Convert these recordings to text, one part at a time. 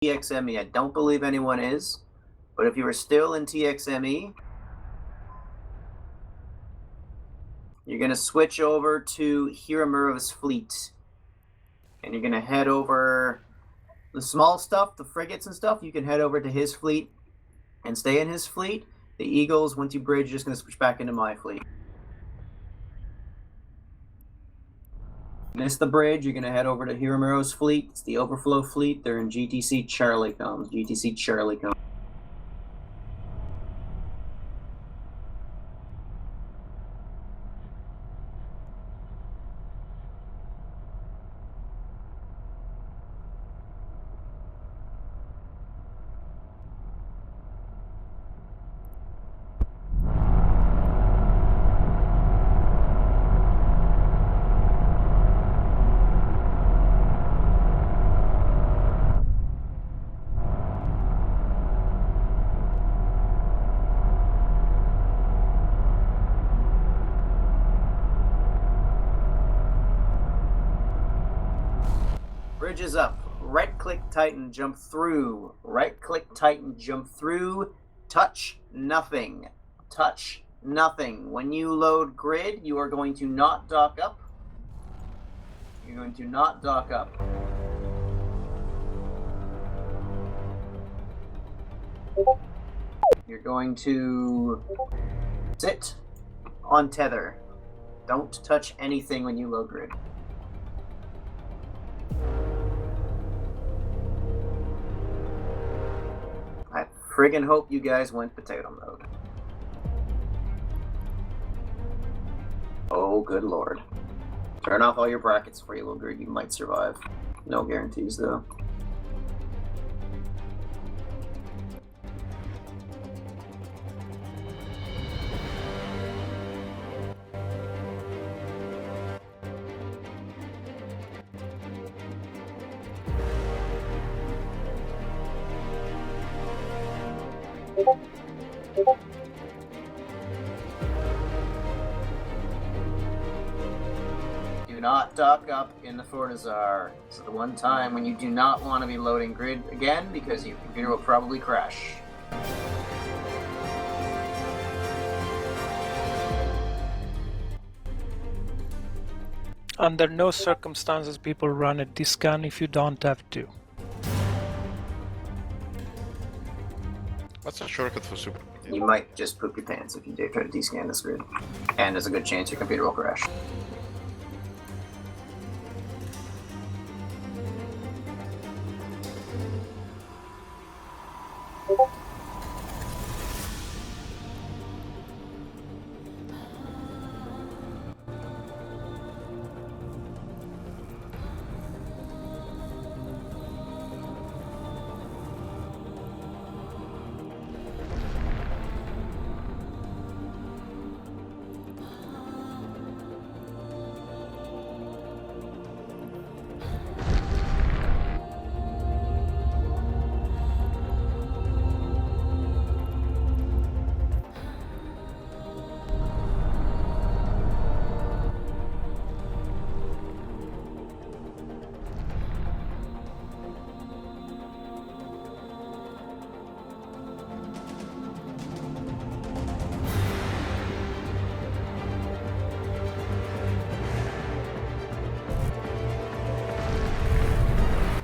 TXME. I don't believe anyone is, but if you are still in TXME, you're going to switch over to Hiramuro's fleet. And you're going to head over the small stuff, the frigates and stuff, you can head over to his fleet and stay in his fleet. The Eagles, once you bridge, you're just going to switch back into my fleet. Miss the bridge, you're going to head over to Hiramuro's fleet. It's the overflow fleet. They're in GTC Charlie comes. GTC Charlie comes. Bridge is up. Right-click Titan, jump through. Right-click Titan, jump through. Touch nothing. Touch nothing. When you load grid, you are going to not dock up. You're going to not dock up. You're going to sit on tether. Don't touch anything when you load grid. I friggin' hope you guys went potato mode. Oh, good lord. Turn off all your brackets before you load grid. You might survive. No guarantees, though. Do not dock up in the Fortizar. This is the one time when you do not want to be loading grid again because your computer will probably crash. Under no circumstances people run a D-scan if you don't have to. What's a shortcut for super? You might just poop your pants if you do try to descan this grid. And there's a good chance your computer will crash.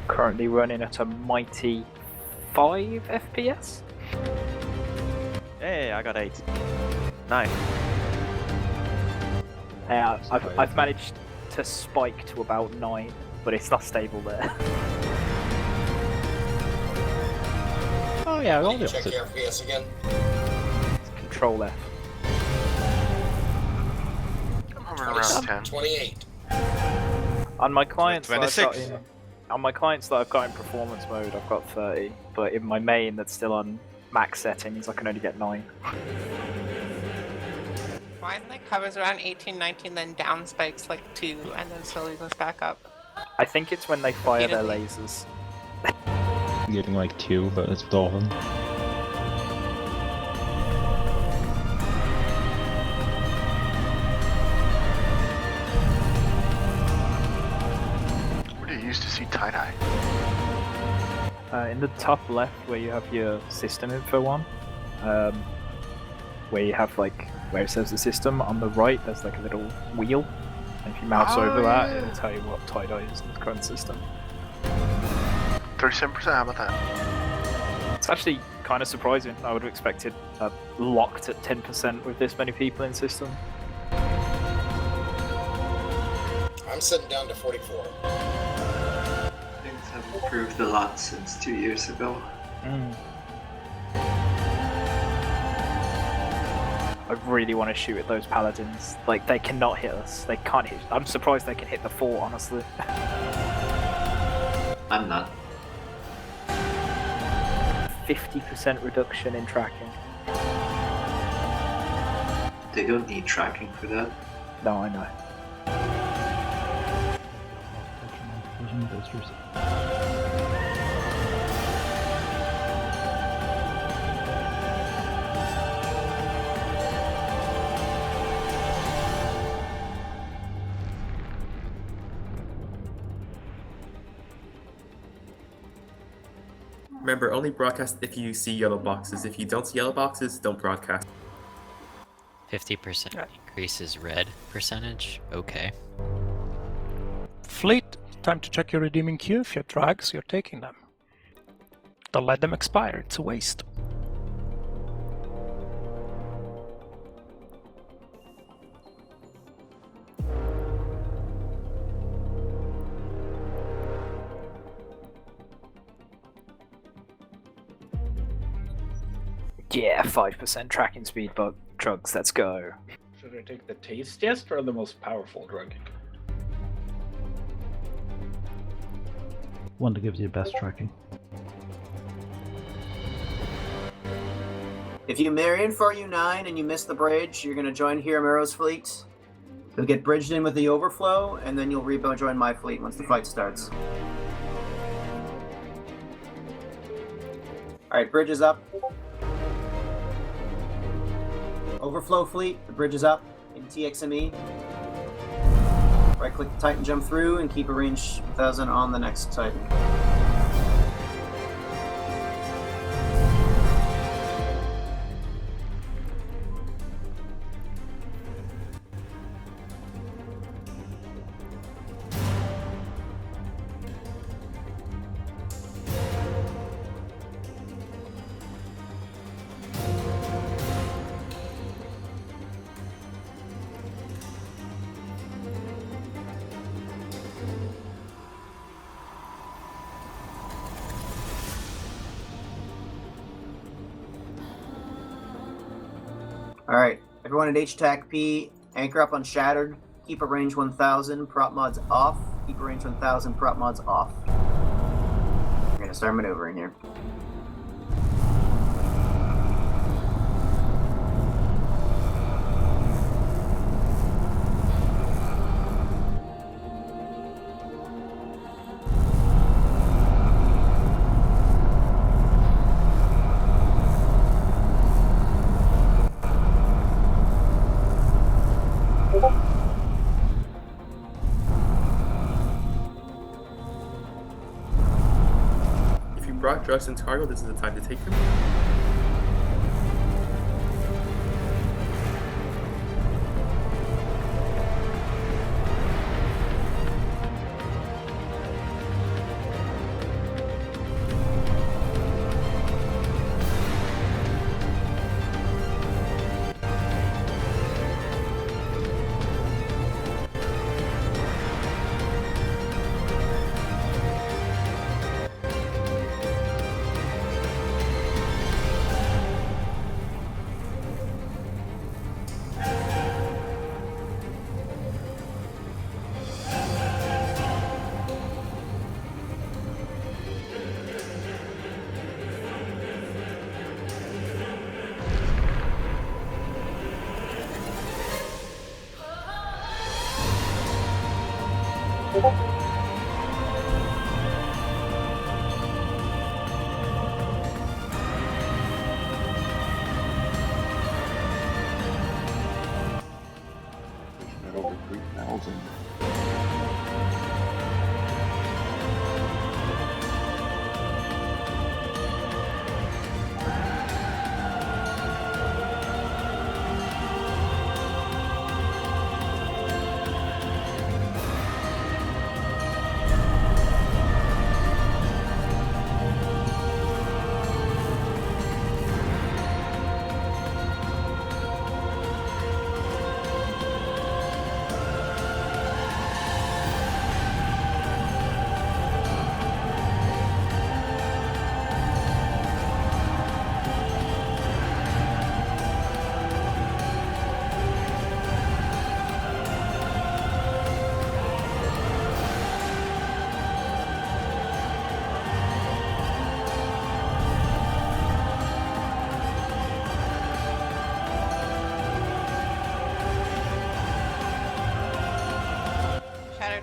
Currently running at a mighty 5 FPS. Hey, I got 8. 9. Yeah, I've managed to spike to about 9, but it's not stable there. Oh yeah, I'll be Check your FPS again. Control F. I'm hovering around 10. 28. On my clients that I've got 26. in, on my clients that I've got in performance mode, I've got 30, but in my main that's still on max settings, I can only get 9. Mine like hovers around 18, 19, then down spikes like 2, and then slowly goes back up. I think it's when they fire their Repeatedly. lasers. I'm getting like 2, but it's Dolphin. Where do you used to see tie-dye? In the top left, where you have your system info one, where you have like where it says the system, on the right there's like a little wheel, and if you mouse over that, it'll tell you what tie-dye is in the current system. 37%, how about that? It's actually kind of surprising. I would have expected locked at 10% with this many people in system. I'm sitting down to 44. Things have improved a lot since 2 years ago. I really want to shoot at those paladins. Like, they cannot hit us. They can't hit. I'm surprised they can hit the fort, honestly. I'm not. 50% reduction in tracking. They don't need tracking for that. No, I know. Remember, only broadcast if you see yellow boxes. If you don't see yellow boxes, don't broadcast. 50% increases red percentage? Okay. Fleet, time to check your redeeming queue. If you have drags, you're taking them. Don't let them expire, it's a waste. Yeah, 5% tracking speed, but drugs, let's go. Should I take the tastiest or the most powerful drug? One that gives you best tracking. If you marry in for U9 and you miss the bridge, you're going to join Hiramuro's fleet. You'll get bridged in with the overflow, and then you'll rejoin my fleet once the fight starts. Alright, bridge is up. Overflow fleet, the bridge is up in TXME. Right click the Titan, jump through, and keep a range 1000 on the next Titan. Alright, everyone at H-TAC-P, anchor up on Shattered, keep a range 1000, prop mods off, keep a range 1000, prop mods off. We're gonna start maneuvering here. If you brought drugs into cargo, this is the time to take them.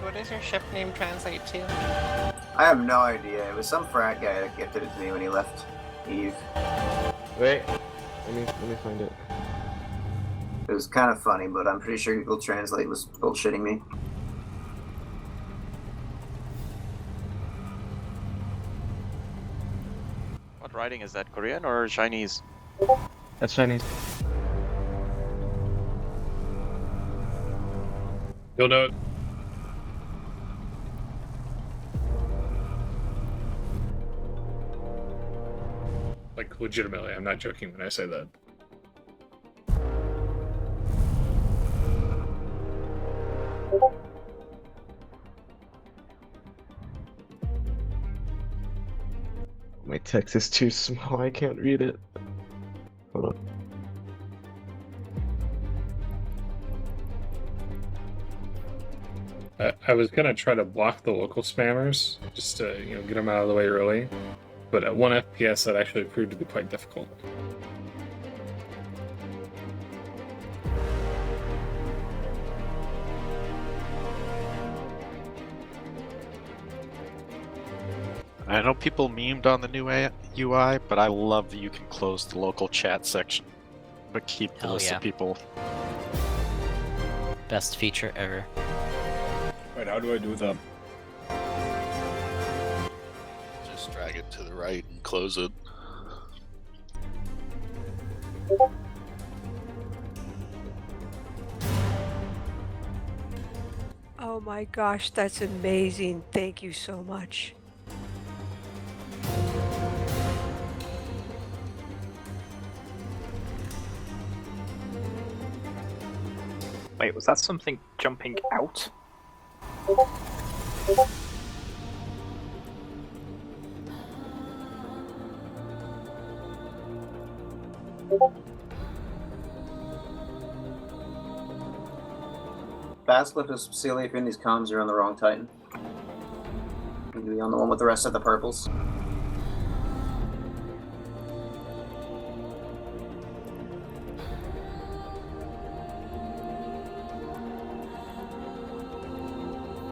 what does your ship name translate to? I have no idea. It was some frat guy that gifted it to me when he left Eve. Wait, let me find it. It was kind of funny, but I'm pretty sure Google Translate was bullshitting me. What writing is that? Korean or Chinese? That's Chinese. You'll know. Like, legitimately, I'm not joking when I say that. My text is too small, I can't read it. Hold on. I was gonna try to block the local spammers, just to, get them out of the way early. But at 1 FPS, that actually proved to be quite difficult. I know people memed on the new UI, but I love that you can close the local chat section, but keep the Hell list yeah. of people. Best feature ever. Wait, how do I do that? Just drag it to the right and close it. Oh my gosh, that's amazing. Thank you so much. Wait, was that something jumping out? Fastlift is silly if these comms are on the wrong Titan. You can be on the one with the rest of the purples.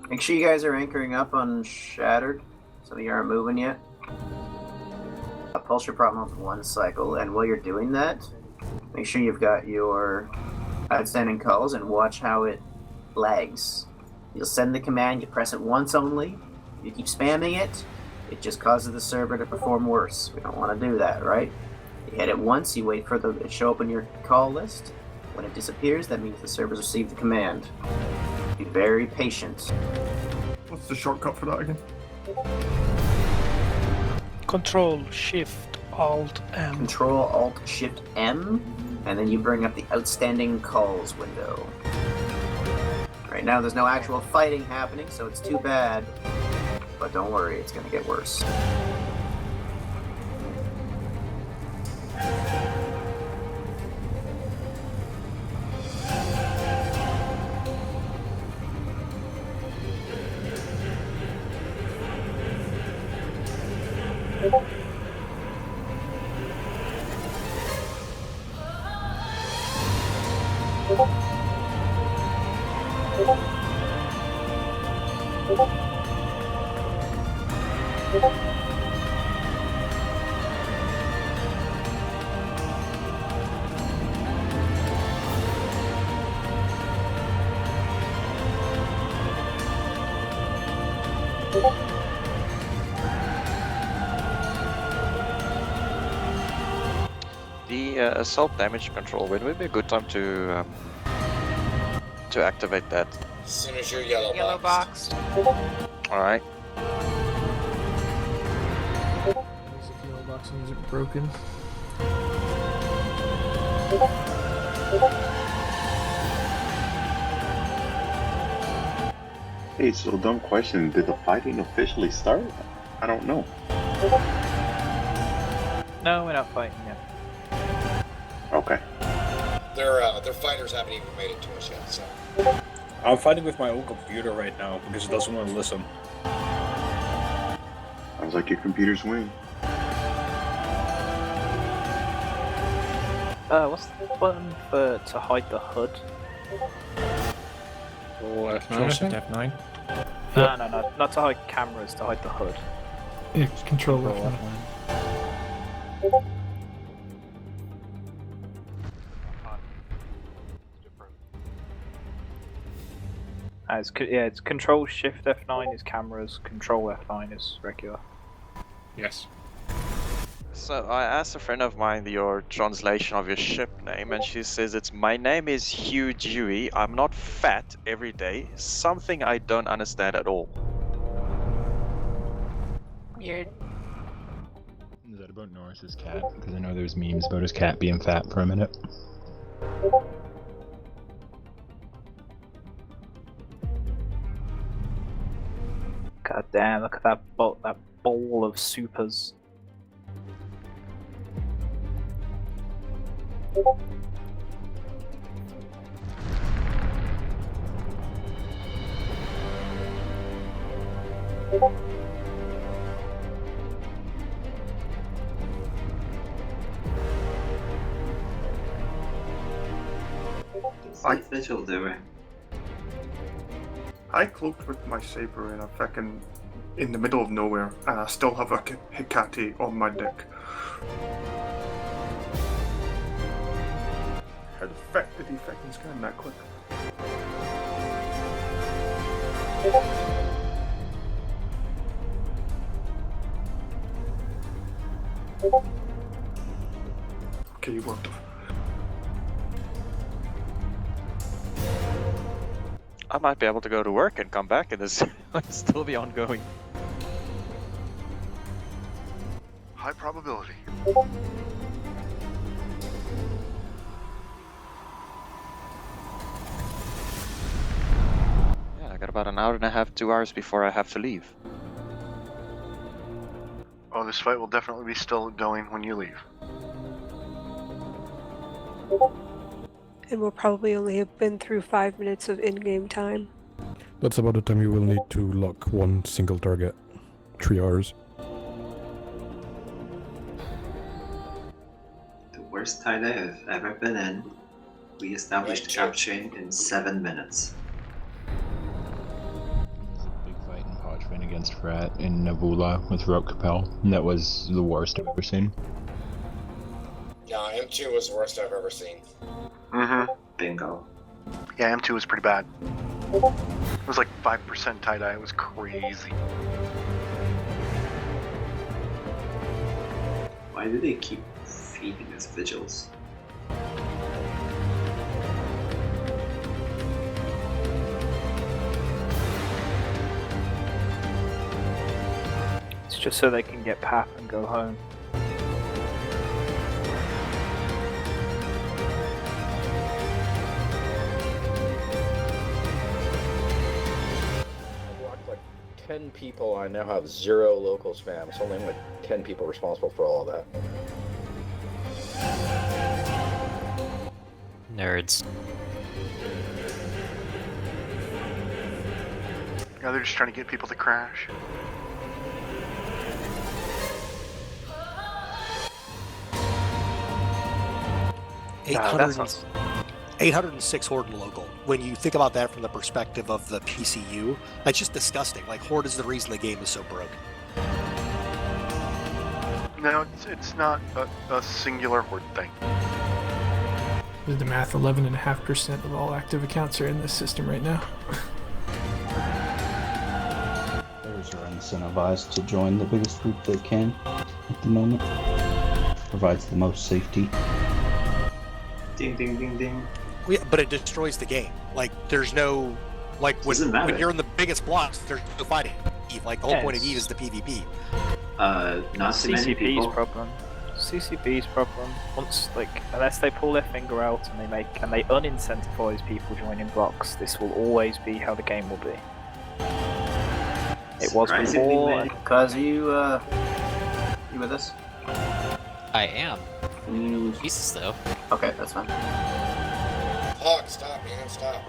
Make sure you guys are anchoring up on Shattered. Some of you aren't moving yet. Pulse your problem with 1 cycle, and while you're doing that, make sure you've got your outstanding calls and watch how it lags. You'll send the command, you press it once only. If you keep spamming it, it just causes the server to perform worse. We don't want to do that, right? You hit it once, you wait for it to show up in your call list. When it disappears, that means the server's received the command. Be very patient. What's the shortcut for that again? Control, Shift, Alt, M. Control, Alt, Shift, M, and then you bring up the outstanding calls window. Right now there's no actual fighting happening, so it's too bad. But don't worry, it's gonna get worse. The assault damage control, when would be a good time to activate that? As soon as you're yellow boxed. Alright. Music, yellow box music broken. Hey, so dumb question. Did the fighting officially start? I don't know. No, we're not fighting yet. Okay. Their fighters haven't even made it to us yet, so. I'm fighting with my own computer right now because it doesn't want to listen. Sounds like your computer's winning. What's the button to hide the HUD? Control F9. Control I Shift think? F9. No, not to hide cameras, to hide the hood. Yeah, Control Control F9. It's Control Shift F9 is cameras, Control F9 is regular. Yes. So I asked a friend of mine your translation of your ship name, and she says it's "My name is Hugh Dewey. I'm not fat every day." Something I don't understand at all. Weird. Is that about Norris's cat? Because I know there's memes about his cat being fat for a minute. God damn! Look at that bowl of supers. What's Night Vigil doing? I cloaked with my saber in the middle of nowhere, and I still have a Hecate on my deck. How the fuck did he fucking scan that quick? Okay, you worked. I might be able to go to work and come back, and this might still be ongoing. High probability. Yeah, I got about an hour and a half, 2 hours before I have to leave. Oh, this fight will definitely be still going when you leave. And we'll probably only have been through 5 minutes of in-game time. That's about the time you will need to lock one single target. 3 hours. The worst tie-dye I've ever been in. We established cap chain in 7 minutes. Big fight in Hodgman against Frat in Navula with Rote Capel. That was the worst I've ever seen. Yeah, M2 was the worst I've ever seen. Mm-hmm. Bingo. Yeah, M2 was pretty bad. It was like 5% tie-dye. It was crazy. Why do they keep feeding us vigils? It's just so they can get Pap and go home. I've locked like 10 people. I now have 0 local spam. It's only like 10 people responsible for all of that. Nerds. Yeah, they're just trying to get people to crash. No, 806 Horde and local. When you think about that from the perspective of the PCU, that's just disgusting. Like, Horde is the reason the game is so broken. No, it's not a singular Horde thing. With the math, 11.5% of all active accounts are in this system right now. Players are incentivized to join the biggest group they can at the moment. Provides the most safety. Ding ding ding ding. Yeah, but it destroys the game. Like, there's no... Like, when you're in the biggest blocks, there's no fighting. Like, the whole point of EVE is the PvP. Not so many people. CCP's problem. Once, unless they pull their finger out and they unincentivize people joining blocks, this will always be how the game will be. It was before. Cause you with us? I am. Jesus, though. Okay, that's fine. Hawk, stop, man, stop.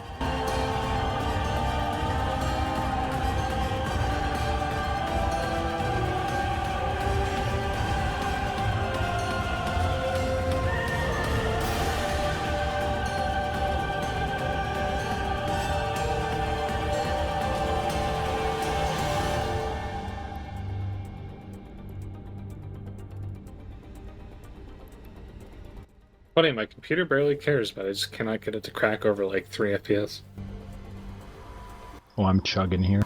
Funny, my computer barely cares, but I just cannot get it to crack over like 3 FPS. Oh, I'm chugging here.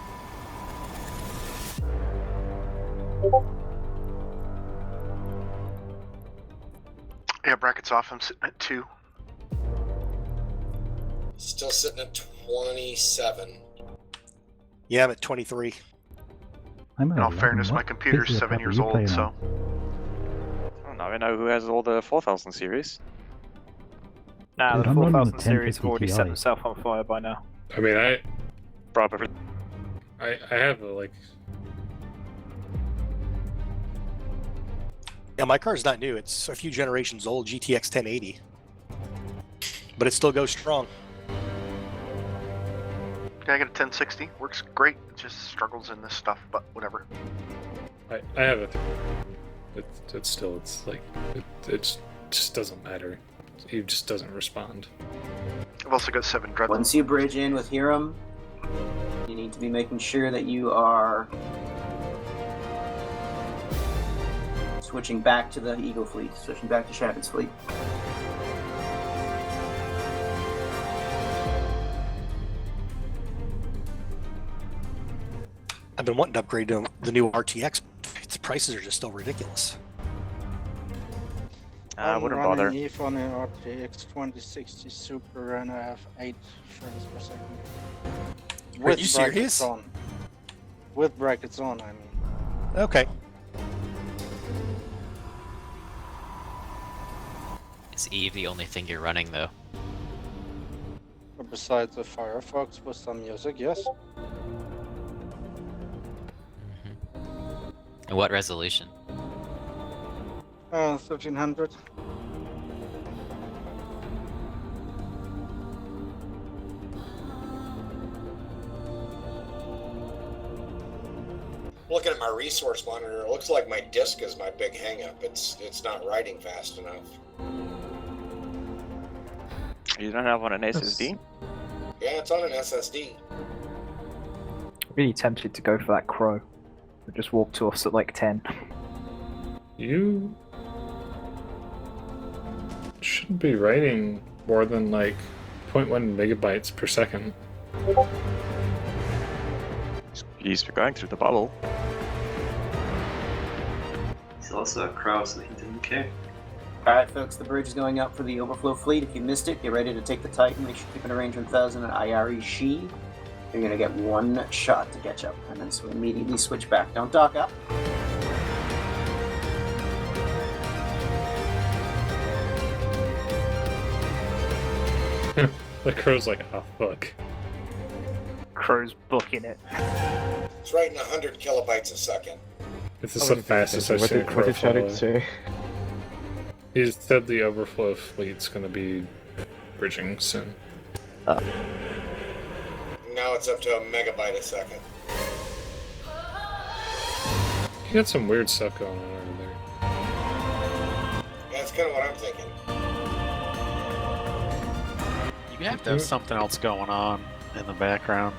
Yeah, brackets off. I'm sitting at 2. Still sitting at 27. Yeah, I'm at 23. In all fairness, my computer's 7 years old, so. Oh, now we know who has all the 4000 series. Nah, Dude, the I'm running 4000 the series have already 1050 set Ti. themselves on fire by now. I mean, I have like. Yeah, my car's not new. It's a few generations old, GTX 1080. But it still goes strong. Yeah, I got a 1060. Works great. It just struggles in this stuff, but whatever. I have it. It's still, it's like, it just doesn't matter. It just doesn't respond. I've also got 7 Dreadnoughts. Once you bridge in with Hiram, you need to be making sure that you are switching back to the Eagle fleet, switching back to Shattered's fleet. I've been wanting to upgrade to the new RTX. The prices are just still ridiculous. I wouldn't bother. If on an RTX 2060 Super and I have 8 frames per second. Are you serious? On. With brackets on, I mean. Okay. Is Eve the only thing you're running, though? Besides the Firefox with some music, yes. And what resolution? 1300. Looking at my resource monitor, it looks like my disk is my big hang-up. It's not writing fast enough. You don't have on an SSD? Yeah, it's on an SSD. Really tempted to go for that crow. But just walk to us at like 10. You shouldn't be writing more than like 0.1 megabytes per second. He's going through the bubble. He's also a crow, so he didn't care. Alright, folks, the bridge is going up for the overflow fleet. If you missed it, get ready to take the Titan. Make sure you keep an range 1000 and IRE She. You're going to get one shot to catch up, and then immediately switch back. Don't dock up. The crow's like, oh fuck. Crow's booking it. It's writing 100 kilobytes a second. This is the fastest I've seen a crow What did Shattered follow. say? He said the overflow fleet's gonna be bridging soon. Now it's up to a megabyte a second. You got some weird stuff going on over there. Yeah, that's kind of what I'm thinking. You have to have something else going on in the background.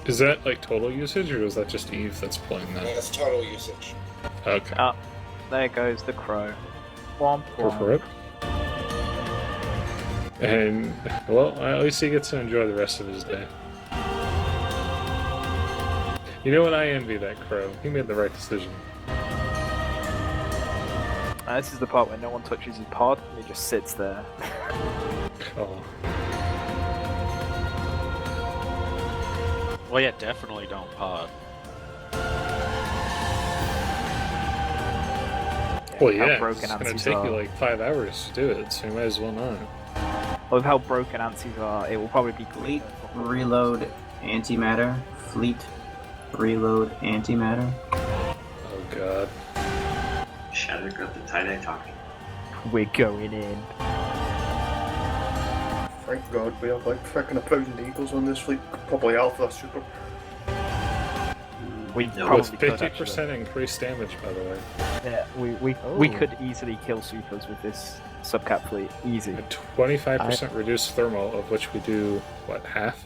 Is that like total usage, or is that just Eve that's pulling that? That's total usage. Okay. Ah, there goes the crow. Womp Go for it. And, well, at least he gets to enjoy the rest of his day. You know what? I envy that crow. He made the right decision. This is the part where no one touches his pod, and he just sits there. Oh. Well, yeah, definitely don't pod. Well, yeah, broken it's gonna Nancy's take are. you like 5 hours to do it, so you might as well not. With how broken ANSYs are, it will probably be Fleet reload antimatter. Fleet reload antimatter. Oh god. Shadow got the tie-dye talking. We're going in. Thank God we have like freaking 1,000 Eagles on this fleet. Probably Alpha Super. We With probably could 50% actually. increased damage, by the way. Yeah, we could easily kill supers with this subcap fleet. Easy. A 25% reduced thermal, of which we do, what, half?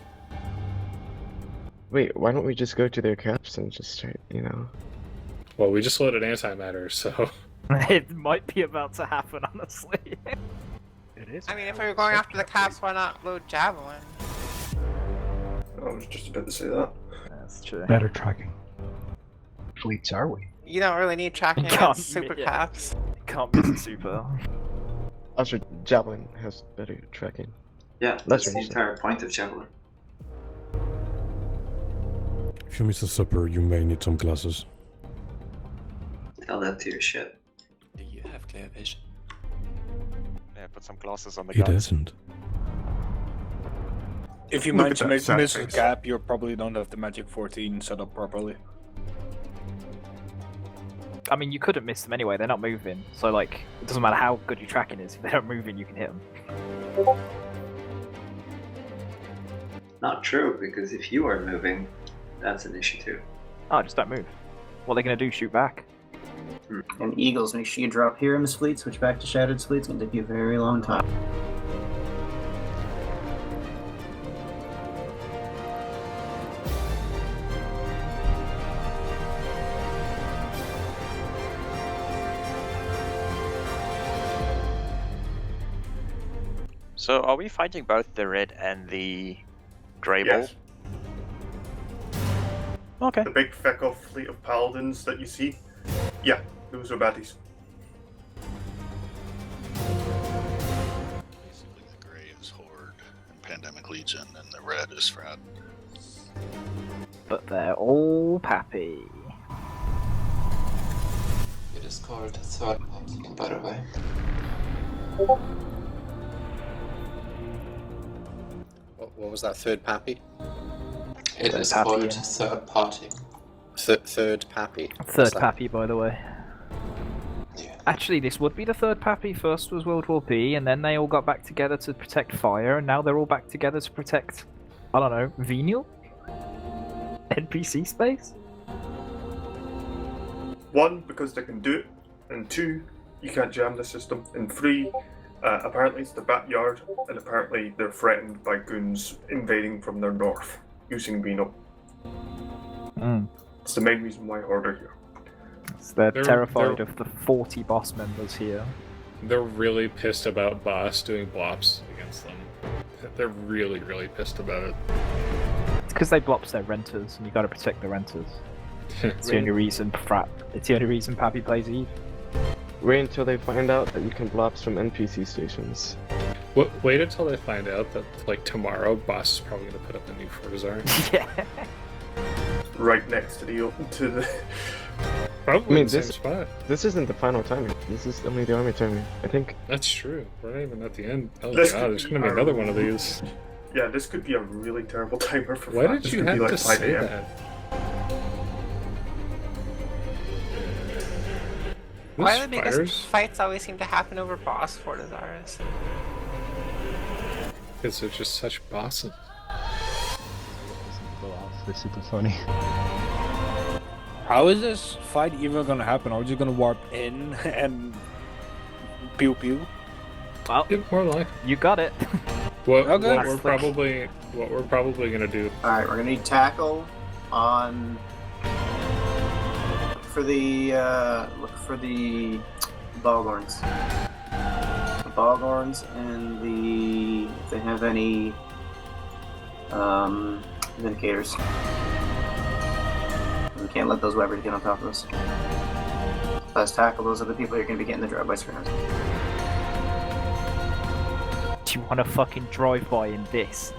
Wait, why don't we just go to their caps and just start, you know? Well, we just loaded antimatter, so... It might be about to happen, honestly. It is. I mean, if we were going after the caps, why not load Javelin? I was just about to say that. That's true. Better tracking. Fleets are we? You don't really need tracking Can't against super mi- caps. Can't miss a super. Also, Javelin has better tracking. Yeah, That's that's the entire point of Javelin. If you miss a super, you may need some glasses. Tell that to your ship. Do you have clear vision? Yeah, put some glasses on the He guns. doesn't. If you Look manage at to that miss sad a face. cap, you probably don't have the Magic 14 set up properly. I mean, you couldn't miss them anyway. They're not moving, so like, it doesn't matter how good your tracking is. If they're not moving, you can hit them. Not true, because if you are moving, that's an issue too. Oh, just don't move. What are they gonna do? Shoot back? And Eagles, make sure you drop Pyramus fleet, switch back to Shattered fleet. It's going to take you a very long time. So are we fighting both the red and the grey Yes. ball? Okay. The big feckle fleet of paladins that you see, yeah, those are baddies. Basically, the gray is Horde and Pandemic Legion, and the red is Frat. But they're all pappy. It is called third party, by the way. What was that third pappy? It is called third party. Third pappy. Third pappy, by the way. Actually, this would be the third pappy. First was World War B, and then they all got back together to protect fire, and now they're all back together to protect, I don't know, Venal? NPC space? One, because they can do it, and two, you can't jam the system, and three, apparently it's the backyard, and apparently they're threatened by goons invading from their north, using Venal. It's the main reason why Horde are here. So they're They're- terrified they're- of the 40 boss members here. They're really pissed about Boss doing blops against them. They're really, really pissed about it. It's because they blops their renters, and you gotta protect the renters. It's the only reason It's the only reason Pappy plays Eve. Wait until they find out that you can blops from NPC stations. Wait until they find out that, like, tomorrow, Boss is probably going to put up a new Forzar. Yeah. Right next to the Probably I mean, in the same this spot. this isn't the final timing. This is only the army timing. I think. That's true. We're not even at the end. Oh This god, could there's be going to be our- another one of these. Yeah, this could be a really terrible timer for Why Flat. did This you could have be like to 5 say a.m. that? Why This do the biggest fires? fights always seem to happen over boss Fortizaris? Because they're just such bosses. They're super funny. How is this fight even gonna happen? Are we just gonna warp in and pew pew? Well, more like you got it. What, Okay. what we're probably gonna do. Alright, we're gonna need tackle on look for the Boghorns. The Boghorns and if they have any Vindicators. We can't let those Webbers get on top of us. Let's tackle those other people who are gonna be getting the drive-by screens. Do you want to fucking drive by in this?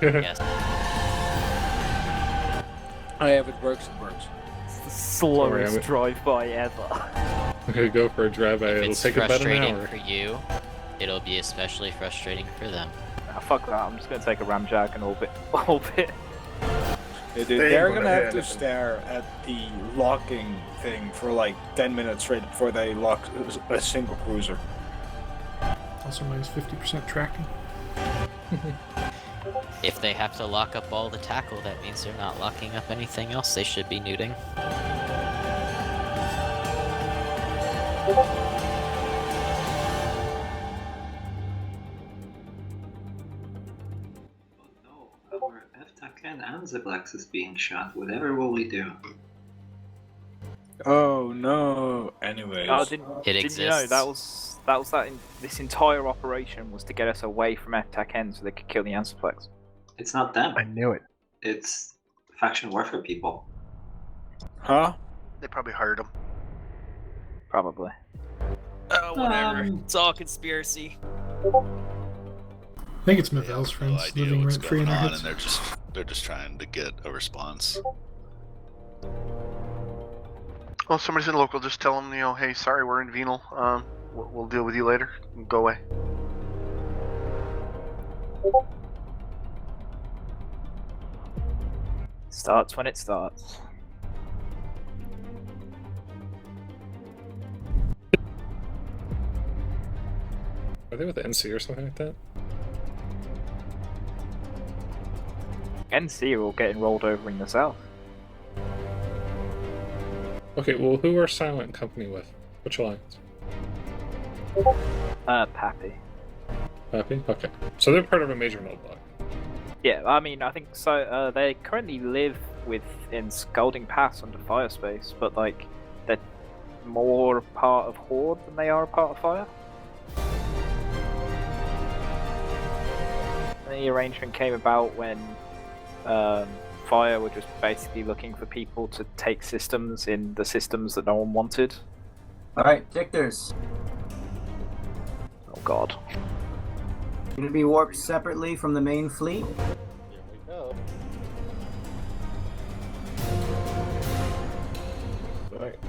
Yes. If it works, it works. It's the slowest Alright, drive-by ever. We're gonna go for a drive-by. If It'll it's take about an frustrating hour. for you, it'll be especially frustrating for them. Nah, fuck that. I'm just gonna take a ramjack and orbit. Orbit. They're gonna have to stare at the locking thing for like 10 minutes straight before they lock a single cruiser. Also minus 50% tracking. If they have to lock up all the tackle, that means they're not locking up anything else they should be nuding. Our F-Taken and Ziblax is being shot. Whatever will we do? Oh no. Anyways. Oh, didn't you know exists. this entire operation was to get us away from Attack N so they could kill the Anceplex. It's not them. I knew it. It's faction warfare people. Huh? They probably hired him. Probably. Oh, whatever. It's all conspiracy. I think it's Mavel's friends idea living what's rent free in going our on, heads. and they're just trying to get a response. Well, somebody's in local. Just tell them, hey, sorry, we're in Venal. We'll deal with you later. Go away. Starts when it starts. Are they with NC or something like that? NC are all getting rolled over in the south. Okay, well, who are Silent Company with? Which alliance? Pappy. Happy? Okay. So they're part of a major null block. Yeah, I mean, I think so. They currently live in Scalding Pass under Firespace, but like they're more a part of Horde than they are a part of Fire. The arrangement came about when Fire were just basically looking for people to take systems in the systems that no one wanted. Alright, Victors. Oh god. Going to be warped separately from the main fleet. Here we go. Alright.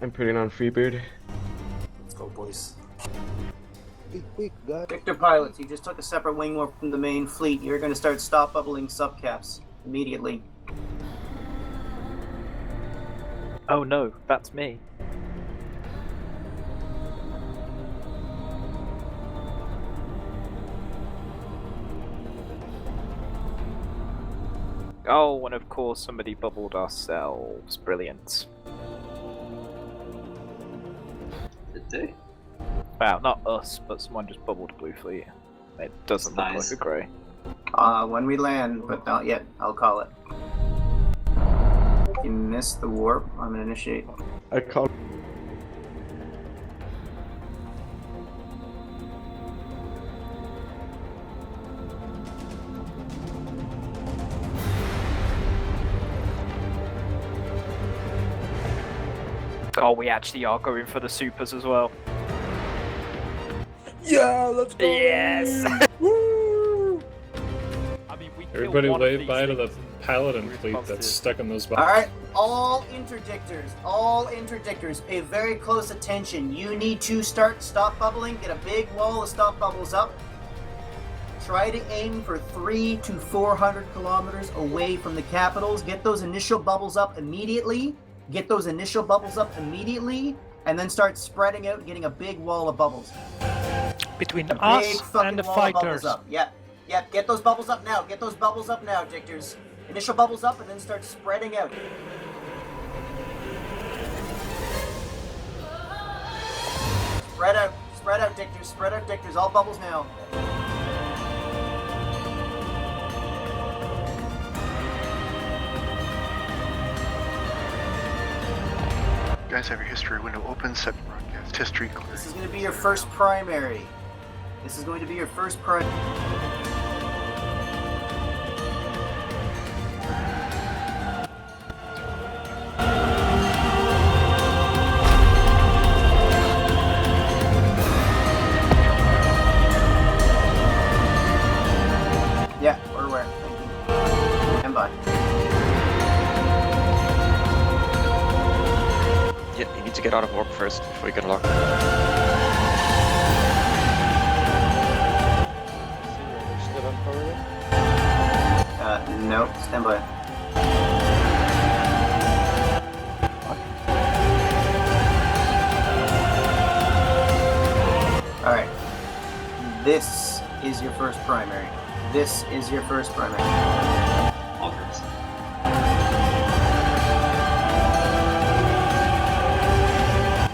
I'm putting on Freebird. Let's go, boys. Victor pilots, you just took a separate wing warp from the main fleet. You're going to start stop bubbling subcaps immediately. Oh no, that's me. Oh, and of course somebody bubbled ourselves. Brilliant. Did they? Wow, not us, but someone just bubbled a blue fleet. It doesn't look like a grey. When we land, but not yet. I'll call it. You missed the warp. I'm going to initiate. I called. Oh, we actually are going for the supers as well. Yeah, let's go! Yes! Woo! I mean, we Everybody wave bye to the Paladin fleet that's stuck in those boxes. Alright, all interdictors, pay very close attention. You need to stop bubbling, get a big wall of stop bubbles up. Try to aim for 300 to 400 kilometers away from the capitals. Get those initial bubbles up immediately. And then start spreading out, getting a big wall of bubbles. Between A big us fucking and the wall of bubbles fighters. up. Yep, get those bubbles up now. Dictors. Initial bubbles up and then start spreading out. Spread out, Dictors. All bubbles now. You guys have your history window open, set broadcast history clear. This is going to be your first primary. Yeah, we're aware. Thank you. Stand by. Yeah, you need to get out of warp first before you get locked. No, stand by. Alright. This is your first primary. Augers.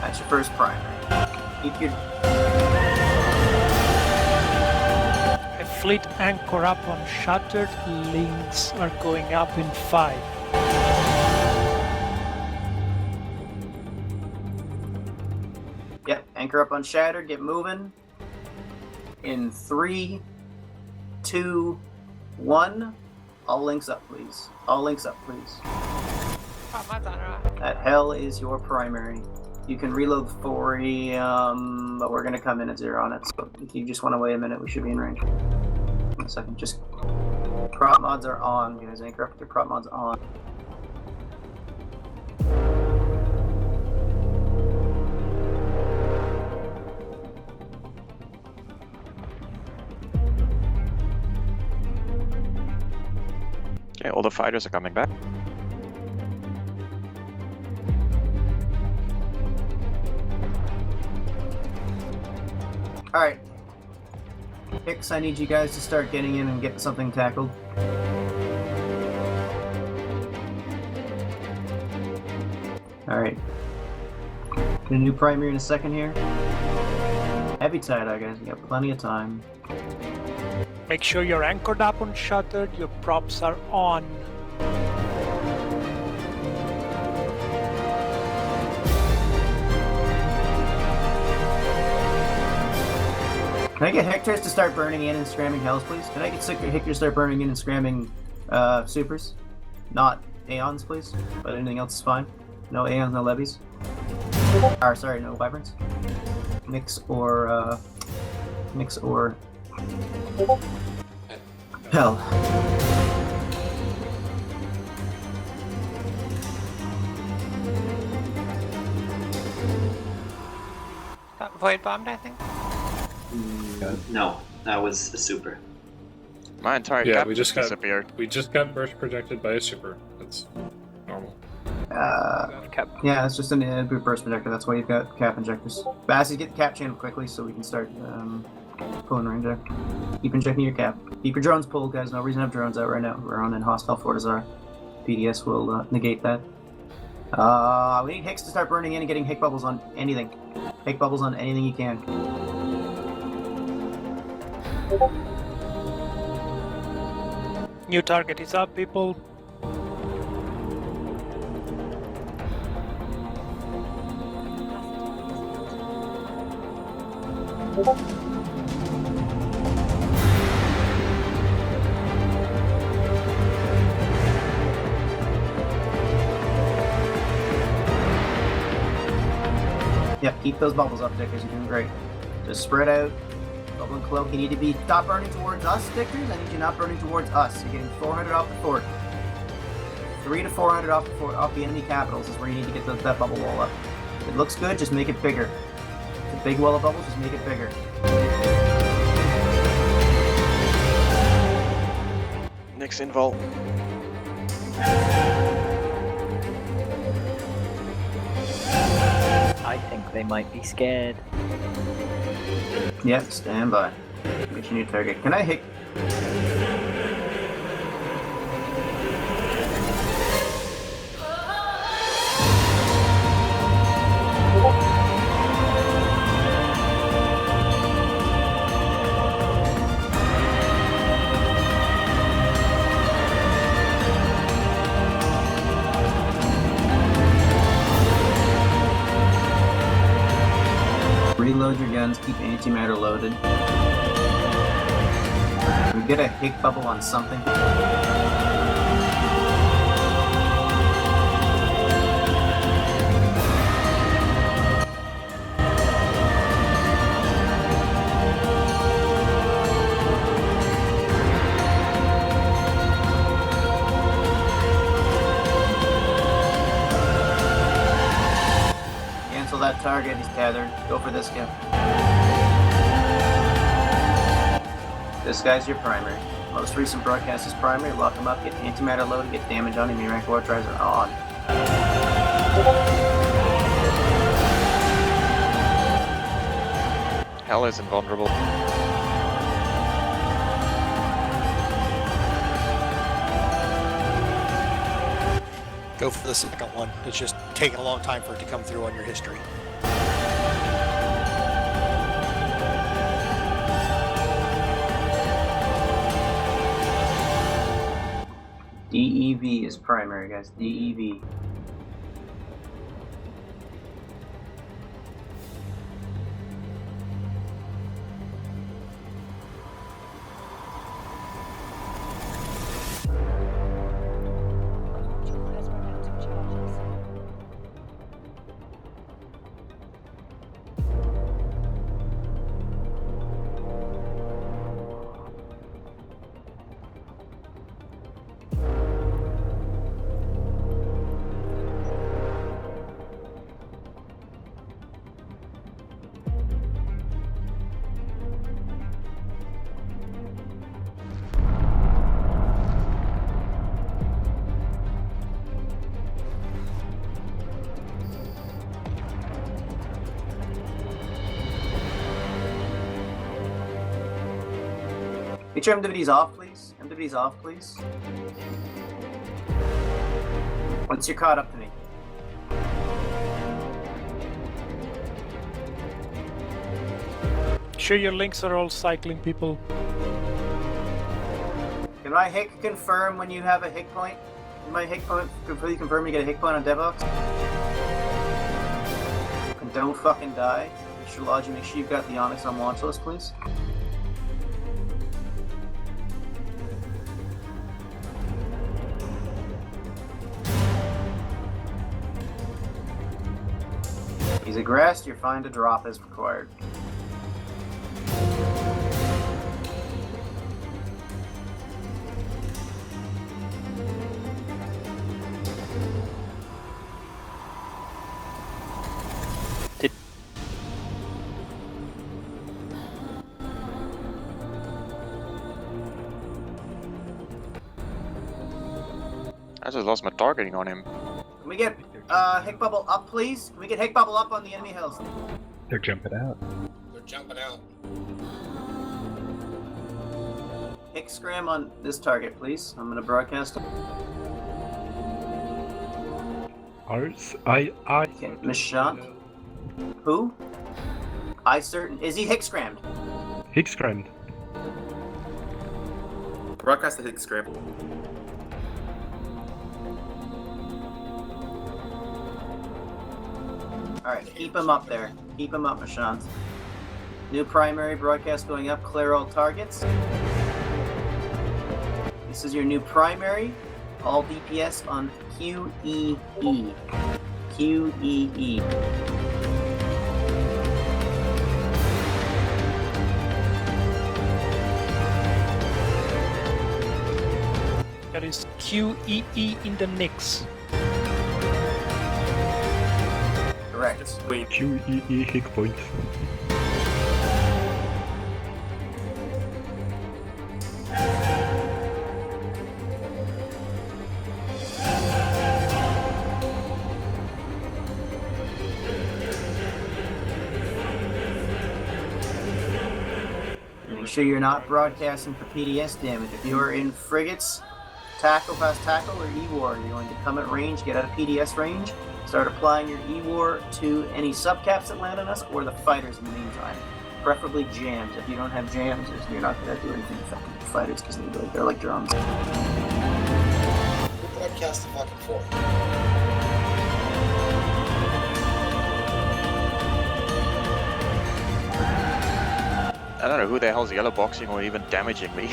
That's your first primary. Keep your... A fleet anchor up on shattered links are going up in 5. Yep, anchor up on Shattered, get moving. In 3, 2, 1. All links up, please. All links up, please. Prop mods on or off? That hell is your primary. You can reload the thorium, but we're gonna come in at 0 on it, so if you just want to wait a minute, we should be in range. 1 second, just... Prop mods are on, guys. Anchor up with your prop mods on. Okay, all the fighters are coming back. Alright. Hicks, I need you guys to start getting in and get something tackled. Alright. Gonna do primary in a second here. Heavy tie-dye, guys. You got plenty of time. Make sure you're anchored up on Shuttered, your props are on. Can I get Hectors to start burning in and scramming hells, please? Can I get Hectors to start burning in and scramming supers? Not Aeons, please. But anything else is fine. No Aeons, no levies. Or, sorry, no wyverns. Mix or hell. Got void bombed, I think. No, that was a super. My entire Yeah, cap we just got disappeared. We just got burst projected by a super. That's normal. Yeah, it's just a boot burst projector. That's why you've got cap injectors. Bassies, get the cap channel quickly so we can start pulling range there. Keep injecting your cap. Keep your drones pulled, guys. No reason to have drones out right now. We're on in hostile Fortizar. PDS will negate that. We need Hicks to start burning in and getting Hick bubbles on anything. Hick bubbles on anything you can. New target is up, people. Yep, keep those bubbles up, Dickers. You're doing great. Just spread out. Bubble and cloak. You need to be stop burning towards us, Dickers. I need you not burning towards us. You're getting 400 off the fort. 300 to 400 off the enemy capitals is where you need to get that bubble wall up. If it looks good, just make it bigger. The big wall of bubbles, just make it bigger. Next invol. I think they might be scared. Yep, stand by. Get your new target. Can I hit? Reload your guns, keep antimatter loaded. We get a Hick bubble on something. Cancel that target, he's tethered. Go for this guy. This guy's your primary. Most recent broadcast is primary. Lock him up, get antimatter loaded, get damage on him. Your rank wartrides are on. Hell is invulnerable. Go for the second one. It's just taking a long time for it to come through on your history. DEV is primary, guys. DEV. Get your MWDs off, please. MWDs off, please. Once you're caught up to me. Sure your links are all cycling, people. Can my hick confirm when you have a hick point? Can my hick point completely confirm you get a hick point on Devox? And don't fucking die. Mr. Logi, make sure you've got the Onyx on launch list, please. He's aggressed, you're fine to drop as required. I just lost my targeting on him. Can we get hick bubble up, please? Can we get hick bubble up on the enemy hills? They're jumping out. They're jumping out. Hick scram on this target, please. I'm gonna broadcast him. Okay, Miss Shot. Who? I certain. Is he hick scrammed? Hick scrammed. Broadcast the hick scram. Alright, keep him up there. Keep him up, Mashant. New primary broadcast going up. Clear all targets. This is your new primary. All DPS on QEE. QEE. That is QEE in the Nix. Correct. QEE hick point. Make sure you're not broadcasting for PDS damage. If you are in frigates, tackle past tackle, or E-War, you're going to come at range, get out of PDS range, start applying your E-War to any subcaps that land on us, or the fighters in the meantime. Preferably jams. If you don't have jams, you're not going to do anything effective with fighters because they're like drums. Who broadcast the fucking fort? I don't know who the hell's yellow boxing or even damaging me.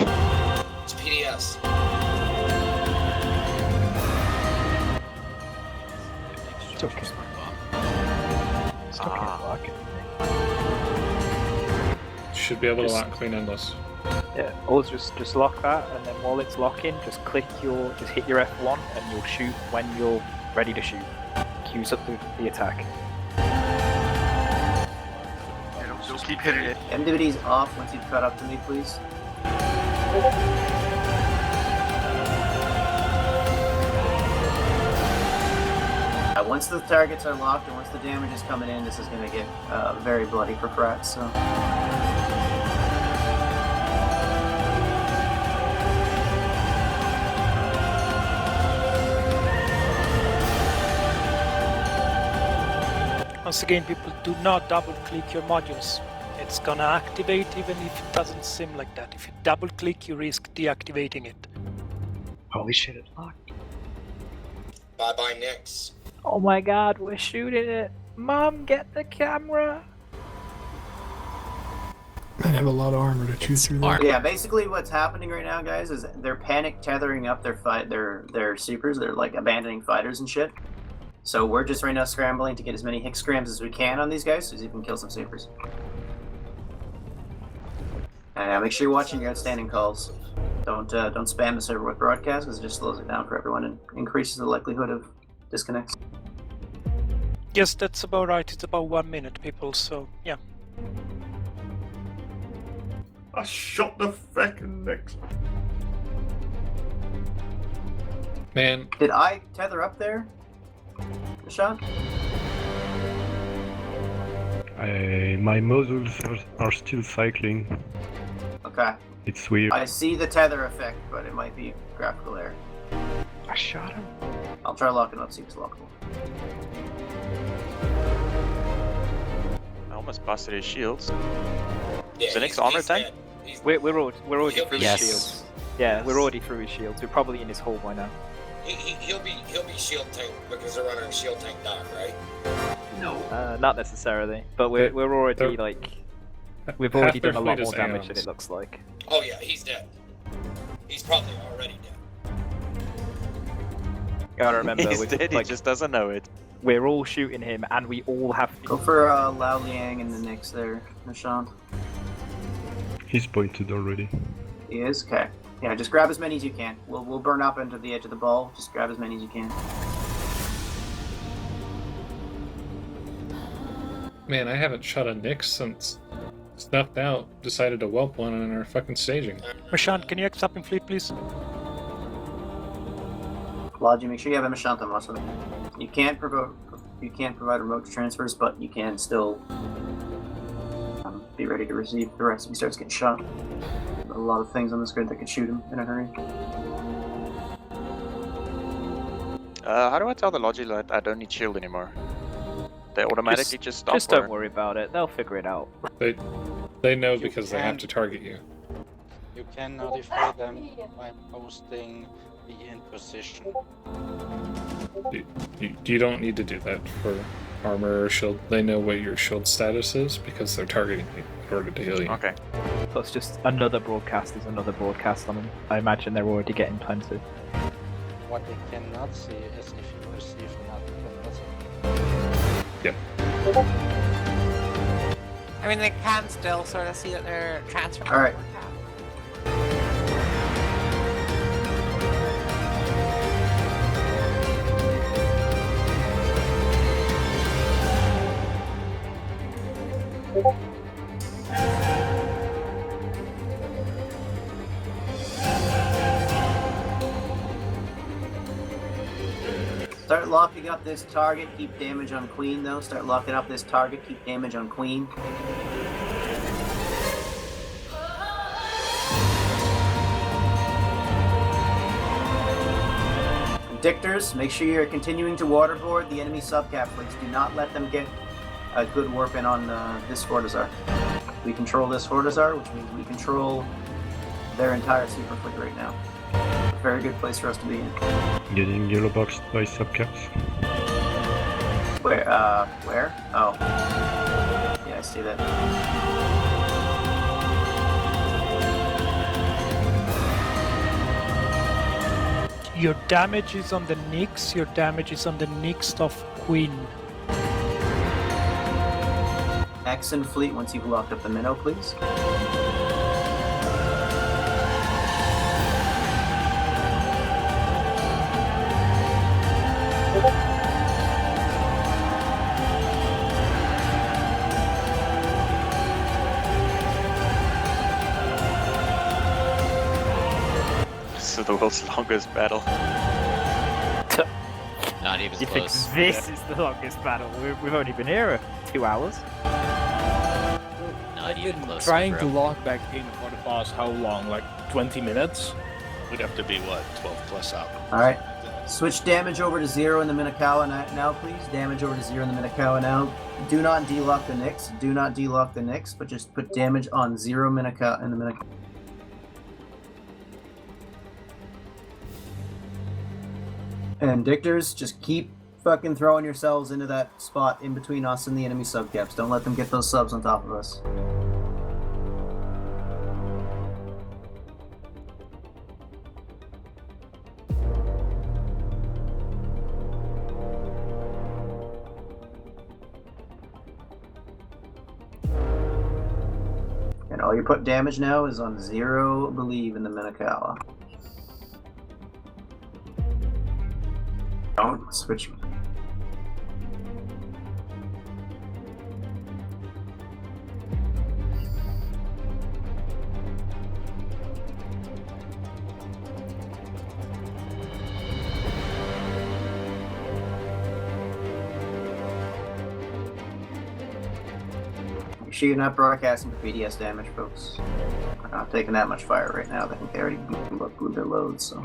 It's PDS. It's okay. It's okay. Lock it. Should be able to lock clean endless. Yeah, always just lock that, and then while it's locking, just hit your F1, and you'll shoot when you're ready to shoot. Queues up the attack. Don't keep hitting it. MWD's off once you've caught up to me, please. Once the targets are locked and once the damage is coming in, this is going to get very bloody for Frat, so... Once again, people, do not double-click your modules. It's gonna activate even if it doesn't seem like that. If you double-click, you risk deactivating it. Holy shit, it's locked. Bye-bye, Nix. Oh my god, we're shooting it! Mom, get the camera! I have a lot of armor to chew through there. Yeah, basically what's happening right now, guys, is they're panic tethering up their supers. They're like abandoning fighters and shit. So we're just right now scrambling to get as many hick scrams as we can on these guys, so you can kill some supers. And make sure you're watching your outstanding calls. Don't spam the server with broadcast, because it just slows it down for everyone and increases the likelihood of disconnects. Yes, that's about right. It's about 1 minute, people, so yeah. I shot the fucking Nix. Man. Did I tether up there? Sean? My modules are still cycling. Okay. It's weird. I see the tether effect, but it might be graphical error. I shot him. I'll try locking up, see if it's lockable. I almost busted his shields. Yeah, Is the next armor tank? We're already through Yes. his shields. Yeah, we're already through his shields. We're probably in his hole by now. He'll be shield tank because they're running a shield tank dock, right? No. Not necessarily, but we're already like we've half already their done a lot fleet more is damage than Aeons. it looks like. Oh yeah, he's dead. He's probably already dead. Gotta remember, He's we're, dead, like, he just doesn't know it. we're all shooting him, and we all have. Go for Lao Liang and the Nyx there, Nishan. He's pointed already. He is? Okay. Yeah, just grab as many as you can. We'll burn up into the edge of the ball. Just grab as many as you can. Man, I haven't shot a Nyx since Snuffed Out decided to whelp one in our fucking staging. Prashant, can you X up in fleet, please? Logi, make sure you have Amashanta muscle. You can't provide remote transfers, but you can still be ready to receive the rest if he starts getting shot. A lot of things on this grid that could shoot him in a hurry. How do I tell the Logi that I don't need shield anymore? They automatically just stop. Just don't worry about it. They'll figure it out. They know because they have to target you. You can notify them by posting the in position. You don't need to do that for armor or shield. They know what your shield status is because they're targeting you in order to heal you. Okay. Plus, just another broadcast is another broadcast on them. I imagine they're already getting plenty. What they cannot see is if you receive another message. Yep. I mean, they can still sort of see that they're transferring. All right. Start locking up this target, keep damage on Queen though. Start locking up this target, keep damage on Queen. Dictors, make sure you're continuing to waterboard the enemy subcap fleets. Do not let them get a good warp in on this Fortizar. We control this Fortizar, which means we control their entire super fleet right now. Very good place for us to be in. Getting yellow boxed by subcaps. Where? Where? Oh. Yeah, I see that. Your damage is on the Nyx, your damage is on the Nyx of Queen. Axon fleet once you've locked up the minnow, please. This is the world's longest battle. Not even You think close. this is the longest battle? We've only been here 2 hours. Not I've even been close. trying bro. to log back in for the past how long? Like 20 minutes? We'd have to be, what, 12 plus out? Alright. Switch damage over to 0 in the Minakawa now, please. Damage over to 0 in the Minakawa now. Do not delock the Nyx. Do not delock the Nyx, but just put damage on 0 Minakawa in the Minakawa. And Dictors, just keep fucking throwing yourselves into that spot in between us and the enemy subcaps. Don't let them get those subs on top of us. And all you put damage now is on 0 believe in the Minakawa. Don't switch. Make sure you're not broadcasting for PDS damage, folks. not taking that much fire right now. I think they already blew their loads, so.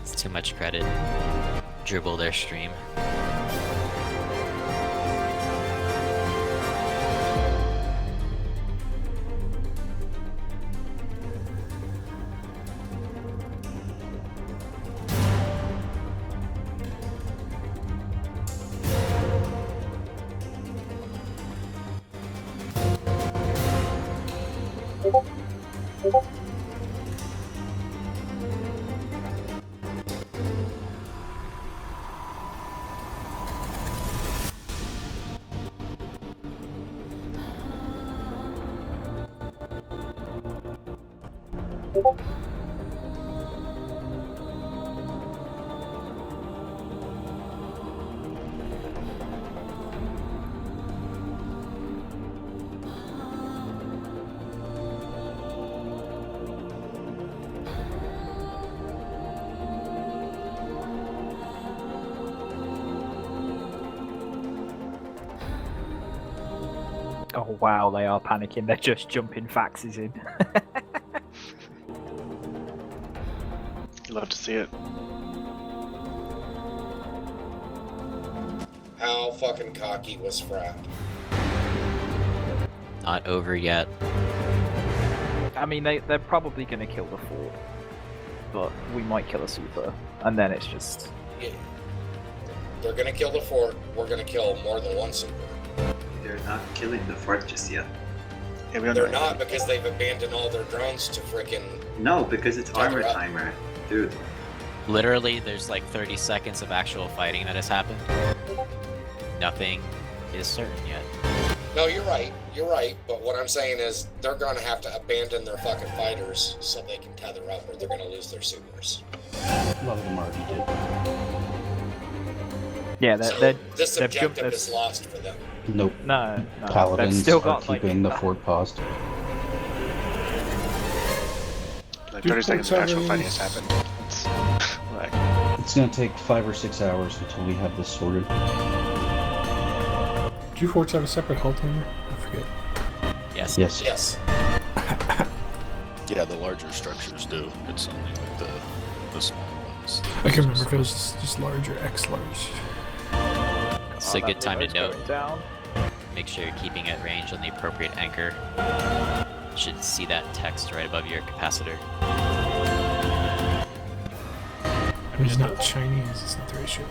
It's too much credit. Dribble their stream. Oh wow, they are panicking. They're just jumping faxes in. Love to see it. How fucking cocky was Frat? Not over yet. I mean, they're probably going to kill the fort, but we might kill a super, and then it's just... Yeah. They're gonna kill the fort, we're gonna kill more than one super. They're not killing the fort just yet. Yeah, They're not because they've abandoned all their drones to frickin'... No, because it's armor up. timer. Dude. Literally, there's like 30 seconds of actual fighting that has happened. Nothing is certain yet. No, you're right, but what I'm saying is they're gonna have to abandon their fucking fighters so they can tether up or they're gonna lose their supers. A lot of them already did. Yeah, This they've objective jumped is lost for them. Nope. No. Paladins they've still are got, keeping like, the fort paused. Like 30 seconds of actual fighting has happened. It's gonna take 5 or 6 hours until we have this sorted. Do you forts have a separate hull timer? I forget. Yes. Yes. Yes. Yeah, the larger structures do. It's only like the small ones. I can remember if it was just large or X large. It's a good time to note. Down. Make sure you're keeping at range on the appropriate anchor. You should see that text right above your capacitor. He's not Chinese, it's not the ratio.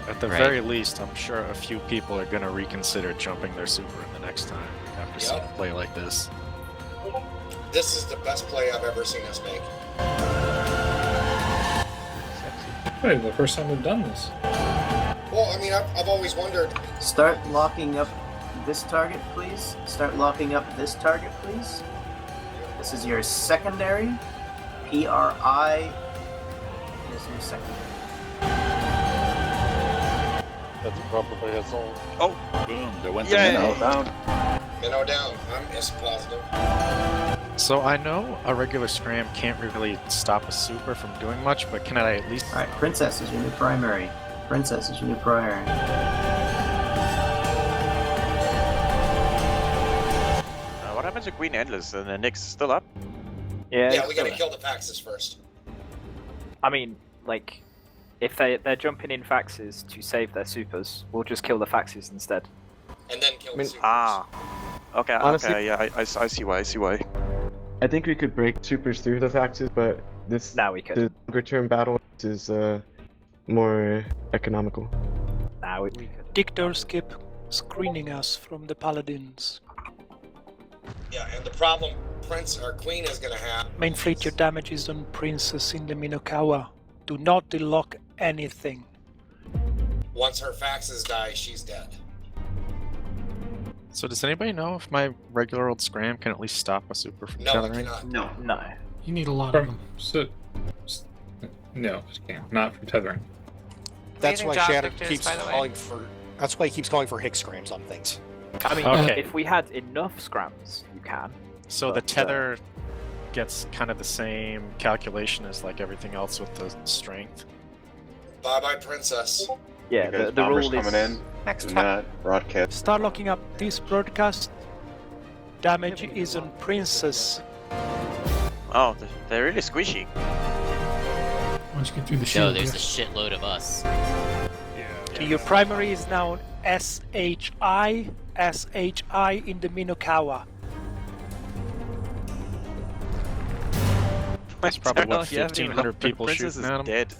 At the very least, I'm sure a few people are going to reconsider jumping their super in the next time after seeing a play like this. This is the best play I've ever seen us make. Wait, the first time we've done this. Well, I mean, I've always wondered. Start locking up this target, please. Start locking up this target, please. This is your secondary. PRI is your secondary. That's probably his old. Oh! Boom, there went Yay. the minnow. Minnow down. I'm S positive. So I know a regular scram can't really stop a super from doing much, but can I at least... Alright, Princess is your new primary. Princess is your new primary. What happens to Queen Endless? And the Nyx still up? Yeah, we gotta kill the Paxes first. I mean, like, if they're jumping in faxes to save their supers, we'll just kill the faxes instead. And then kill the supers. Ah. Okay, Honestly- okay, yeah, I see why, I think we could break supers through the faxes, but this Now we could. the longer term battle is more economical. Now we could. Dictor skip screening us from the paladins. Yeah, and the problem Prince or Queen is gonna have. Main fleet, your damage is on Princess in the Minokawa. Do not delock anything. Once her faxes die, she's dead. So does anybody know if my regular old scram can at least stop a super from No, tethering? it cannot. No. No. You need a lot of them. No, it can't. Not from tethering. That's Amazing why job, Shannon Victor, keeps by the way. calling for. That's why he keeps calling for Higgs scrams on things. I mean, Okay. if we had enough scrams, you can. So the But, tether gets kind of the same calculation as like everything else with the strength. Bye-bye, princess. Yeah, You guys, the bombers rule is coming in. Next Do time. not broadcast. Start locking up this broadcast. Damage is on Princess. Oh, they're really squishy. Once you get through the No, shield, there's a yes. shitload of us. Okay, your primary is now SHI in the Minokawa. That's probably No, what you haven't even 1,500 people Princess shooting is at him. dead.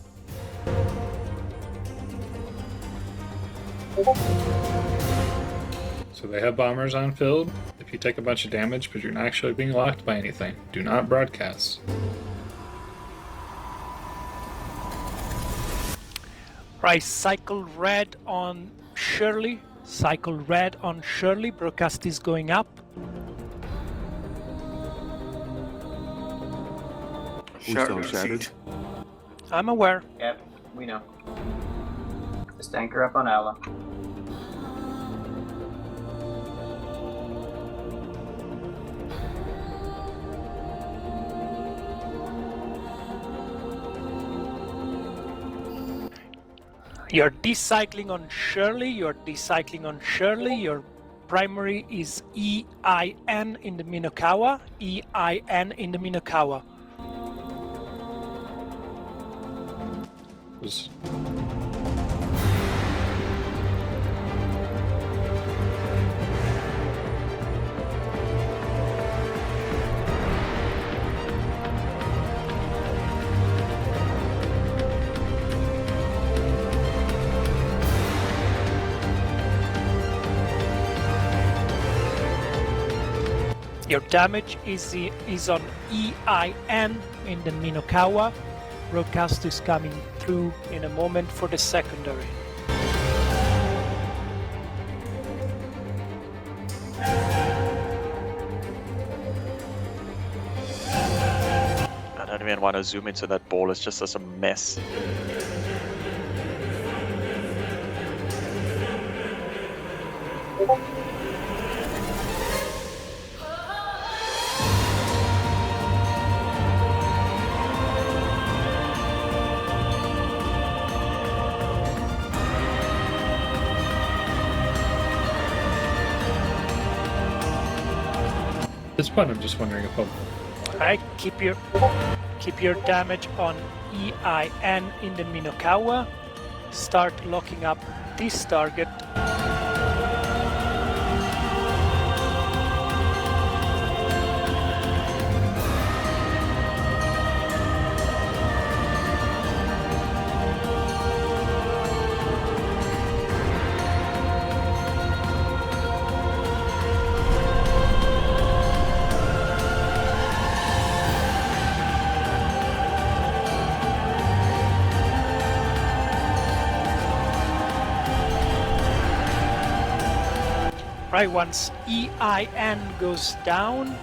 So they have bombers on field. If you take a bunch of damage, but you're not actually being locked by anything, do not broadcast. Right, cycle red on Shirley. Cycle red on Shirley. Broadcast is going up. Shattered. I'm aware. Yep, we know. Just anchor up on Ala. You're decycling on Shirley. You're decycling on Shirley. Your primary is EIN in the Minokawa. EIN in the Minokawa. Your damage is on EIN in the Minokawa. Broadcast is coming through in a moment for the secondary. I don't even want to zoom into that ball. It's just as a mess. At this point, I'm just wondering if I'll... Alright, keep your damage on EIN in the Minokawa. Start locking up this target. Right, once EIN goes down,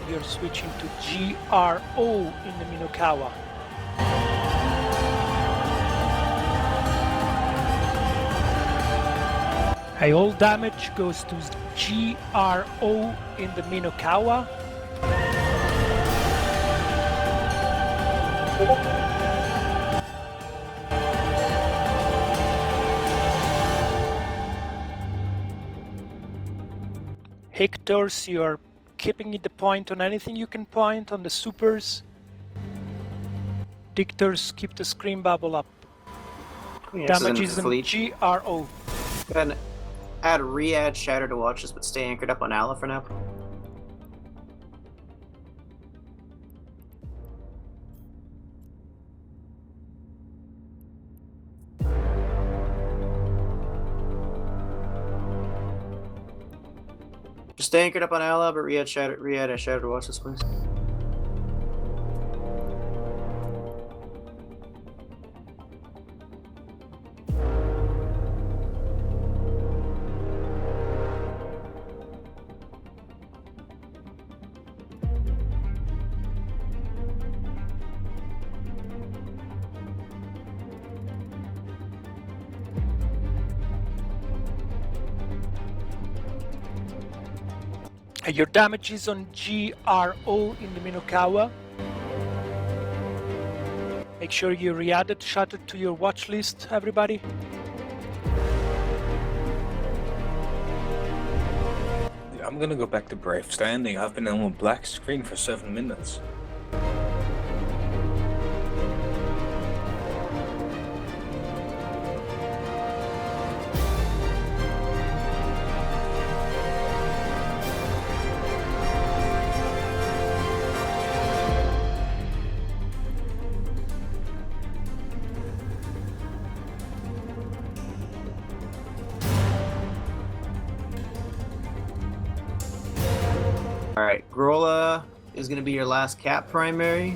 you're switching to GRO in the Minokawa. Hey, all damage goes to GRO in the Minokawa. Hectors, you're keeping it the point on anything you can point on the supers. Dictors, keep the screen bubble up. Damage is in GRO. Go ahead and add re-add Shatter to Watches, but stay anchored up on Ala for now. Just stay anchored up on Ala, but re-add Shatter to Watches, please. Your damage is on GRO in the Minokawa. Make sure you re-added Shattered to your watch list, everybody. I'm gonna go back to Brave Standing. I've been on a black screen for 7 minutes. Alright, Grola is going to be your last cap primary.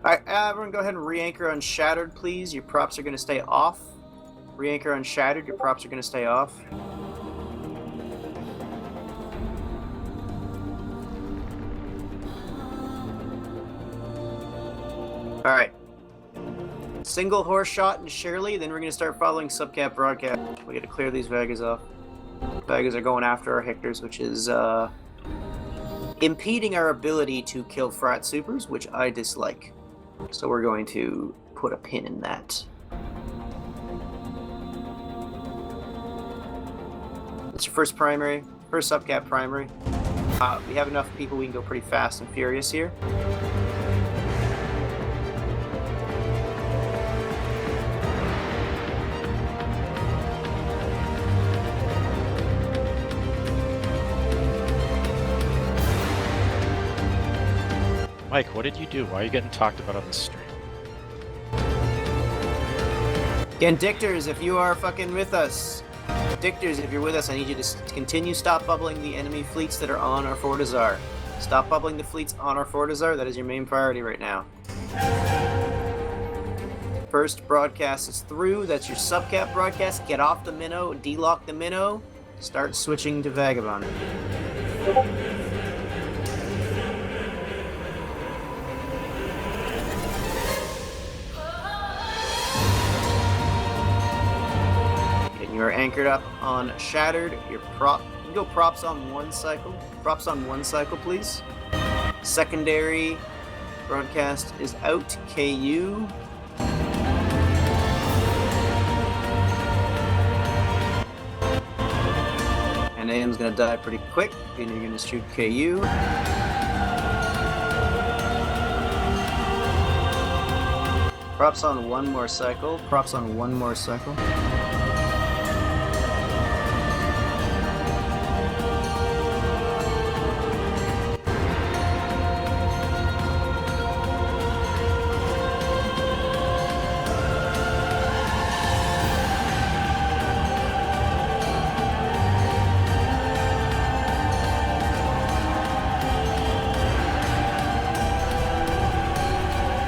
Alright, everyone go ahead and re-anchor on Shattered, please. Your props are going to stay off. Re-anchor on Shattered, your props are going to stay off. Alright. Single horse shot and Shirley, then we're going to start following subcap broadcast. We got to clear these Vegas off. Vegas are going after our Hectors, which is impeding our ability to kill frat supers, which I dislike. So we're going to put a pin in that. It's your first primary, first subcap primary. We have enough people, we can go pretty fast and furious here. Mike, what did you do? Why are you getting talked about on the stream? Again, Dictors, if you are fucking with us. Dictors, if you're with us, I need you to continue stop bubbling the enemy fleets that are on our Fortizar. Stop bubbling the fleets on our Fortizar. That is your main priority right now. First broadcast is through. That's your subcap broadcast. Get off the minnow, delock the minnow. Start switching to Vagabond. You are anchored up on Shattered. Your prop, you can go props on one cycle. Props on one cycle, please. Secondary broadcast is out. KU. And AM's gonna die pretty quick, and you're gonna shoot KU. Props on one more cycle. Props on one more cycle.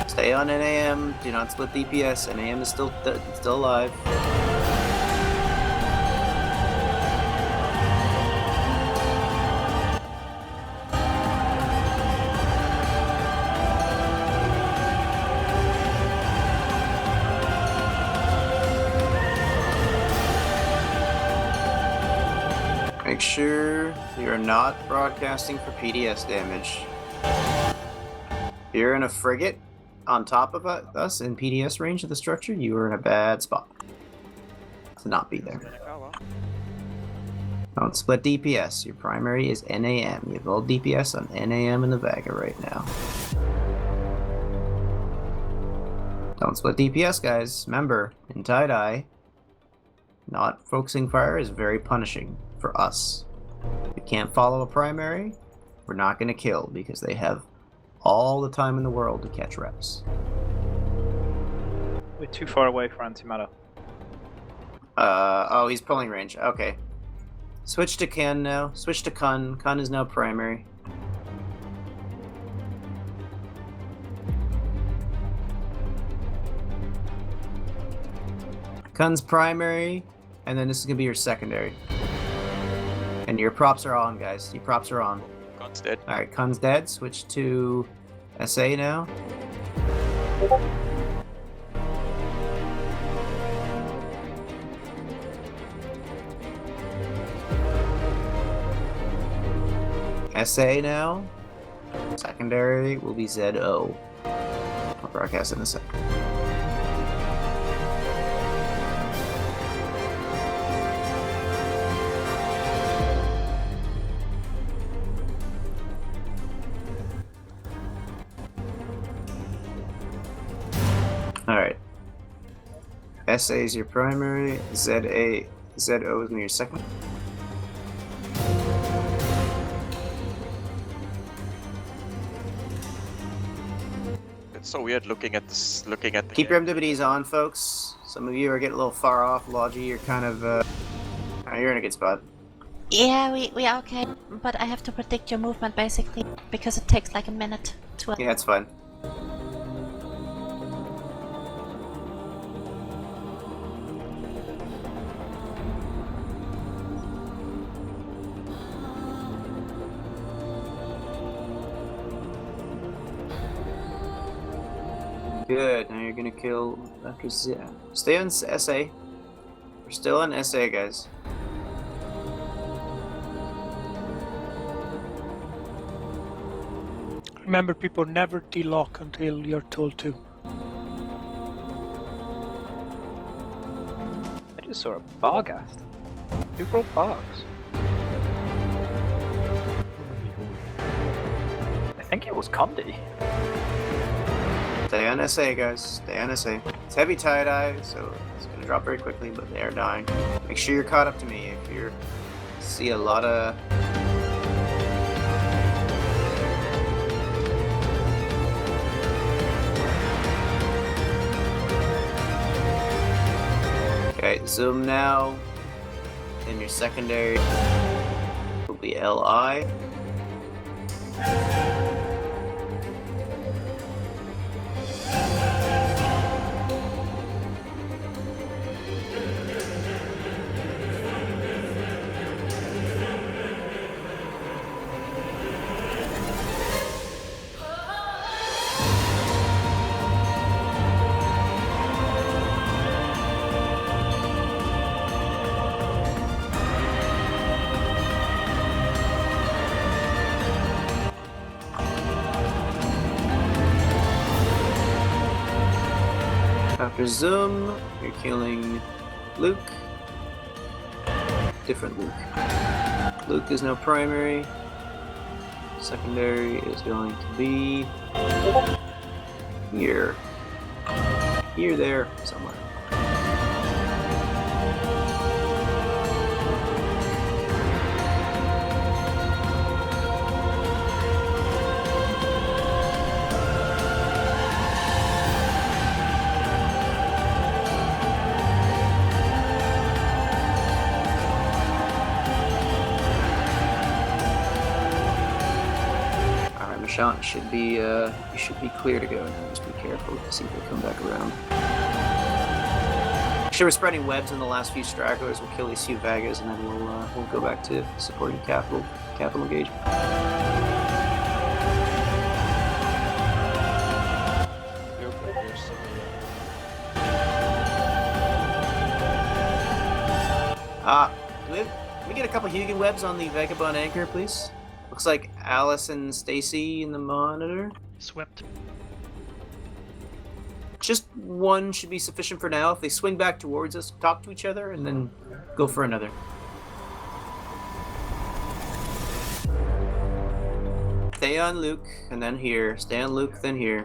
Stay on NAM. Do not split DPS. NAM is still alive. Make sure you are not broadcasting for PDS damage. If you're in a frigate on top of us in PDS range of the structure, you are in a bad spot to not be there. Don't split DPS. Your primary is NAM. You have all DPS on NAM and the Vaga right now. Don't split DPS, guys. Remember, in tie-dye, not focusing fire is very punishing for us. If we can't follow a primary, we're not going to kill because they have all the time in the world to catch reps. We're too far away for antimatter. Oh, he's pulling range. Okay. Switch to Ken now. Switch to Kun. Kun is now primary. Kun's primary, and then this is gonna be your secondary. And your props are on, guys. Your props are on. Kun's dead. Alright, Kun's dead. Switch to SA now. SA now. Secondary will be ZO. I'll broadcast in a sec. Alright. SA is your primary, ZO is going to be your second. It's so weird looking at this. Looking at the. Keep your MWDs on, folks. Some of you are getting a little far off. Logi, you're kind of, you're in a good spot. Yeah, we are okay, but I have to predict your movement basically because it takes like a minute to. Yeah, it's fine. Good, now you're gonna kill after Z. Stay on SA. We're still on SA, guys. Remember, people never delock until you're told to. I just saw a Barghast. Who brought Bargs? I think it was Condi. Stay on SA, guys. Stay on SA. It's heavy tie-dye, so it's gonna drop very quickly, but they are dying. Make sure you're caught up to me. If you see a lot of... Okay, zoom now. Then your secondary will be LI. After zoom, you're killing Luke. Different Luke. Luke is now primary. Secondary is going to be here. Here, there, somewhere. Shot should be you should be clear to go now. Just be careful to see if they come back around. Sure, we're spreading webs in the last few stragglers. We'll kill these few Vagas and then we'll go back to supporting capital engagement. Can we get a couple Hugin webs on the Vagabond anchor, please? Looks like Alice and Stacy in the monitor. Swept. Just one should be sufficient for now. If they swing back towards us, talk to each other, and then go for another. Stay on Luke, and then here. Stay on Luke, then here.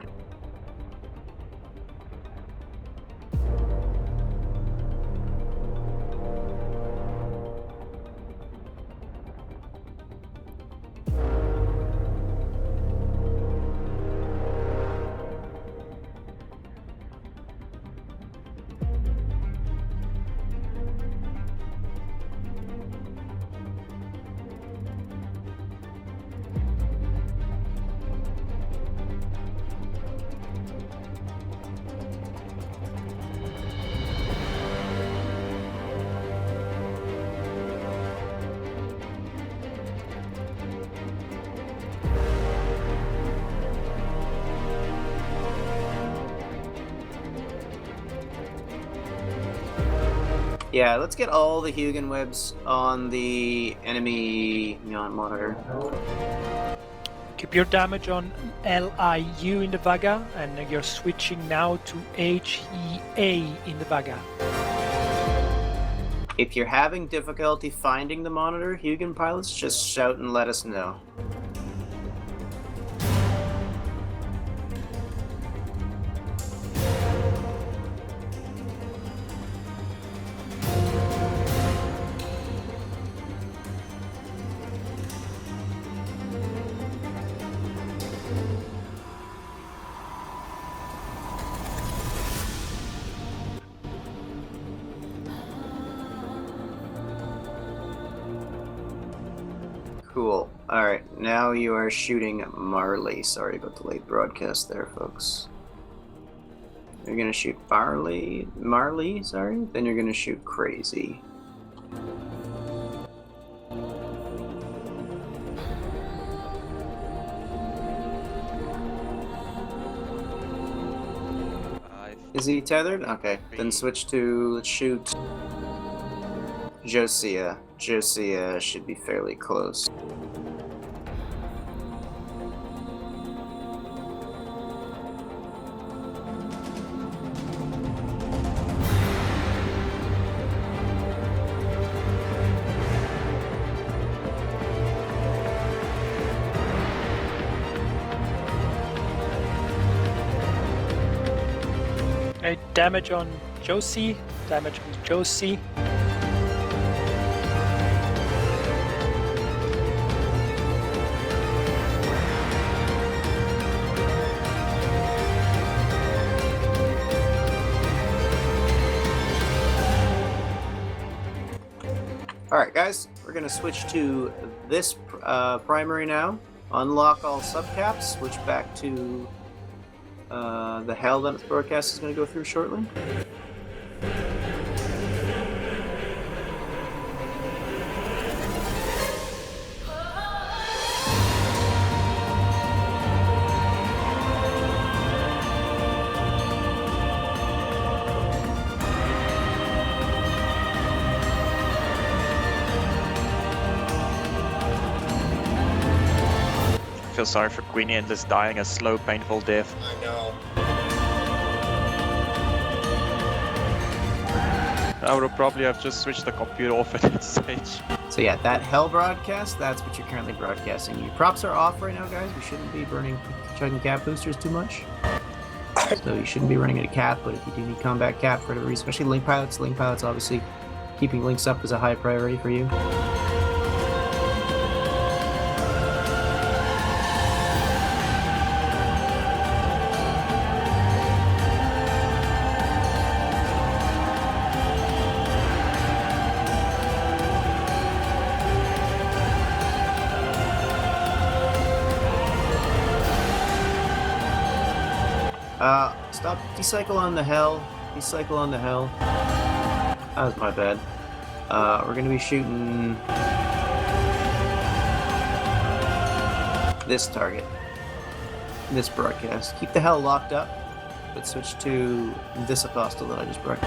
Yeah, let's get all the Hugin webs on the enemy neon monitor. Keep your damage on LIU in the Vaga, and you're switching now to HEA in the Vaga. If you're having difficulty finding the monitor, Hugin pilots, just shout and let us know. Cool. Alright, now you are shooting Marley. Sorry about the late broadcast there, folks. You're gonna shoot Marley, sorry? Then you're gonna shoot Crazy. Is he tethered? Okay, then switch to, let's shoot Josia. Josia should be fairly close. Okay, damage on Josie. Damage on Josie. Alright guys, we're going to switch to this primary now. Unlock all subcaps, switch back to the hell that the broadcast is going to go through shortly. I feel sorry for Queenie and just dying a slow, painful death. I know. I would probably have just switched the computer off at that stage. So yeah, that hell broadcast, that's what you're currently broadcasting. Your props are off right now, guys. We shouldn't be chugging cap boosters too much. So you shouldn't be running at a cap, but if you do need combat cap for whatever reason, especially link pilots obviously keeping links up is a high priority for you. Stop. Decycle on the hell. Decycle on the hell. That was my bad. We're gonna be shooting this target. This broadcast. Keep the hell locked up, but switch to this apostle that I just brought.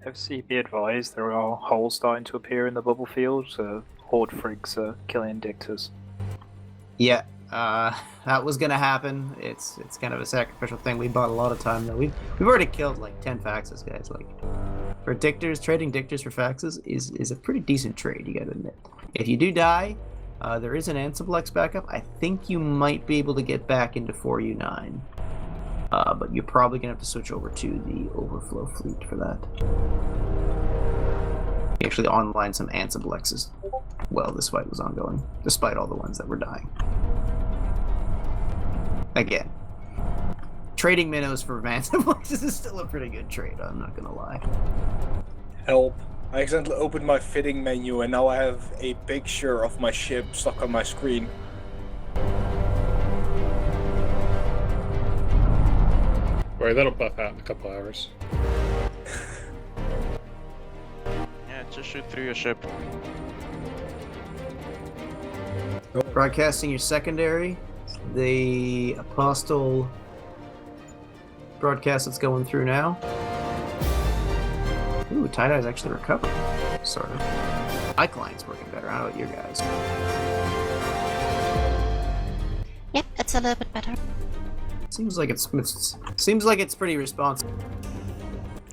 FC, be advised, there are holes starting to appear in the bubble field. Horde frigs are killing dictators. Yeah, that was gonna happen. It's kind of a sacrificial thing. We bought a lot of time though. We've already killed like 10 faxes, guys. Like for dictators, trading dictators for faxes is a pretty decent trade. You gotta admit. If you do die, there is an Ansiblex backup. I think you might be able to get back into 4U9, but you're probably gonna have to switch over to the overflow fleet for that. You actually online some Ansiblexes while this fight was ongoing, despite all the ones that were dying. Again, trading minnows for Ansiblexes is still a pretty good trade, I'm not gonna lie. Help. I accidentally opened my fitting menu and now I have a picture of my ship stuck on my screen. Worry, that'll buff out in a couple hours. Yeah, just shoot through your ship. Broadcasting your secondary, the Apostle broadcast that's going through now. Ooh, tie-dye's actually recovered. Sort of. Pipeline's working better. I don't know about you guys. Yep, it's a little bit better. Seems like it's seems like it's pretty responsive.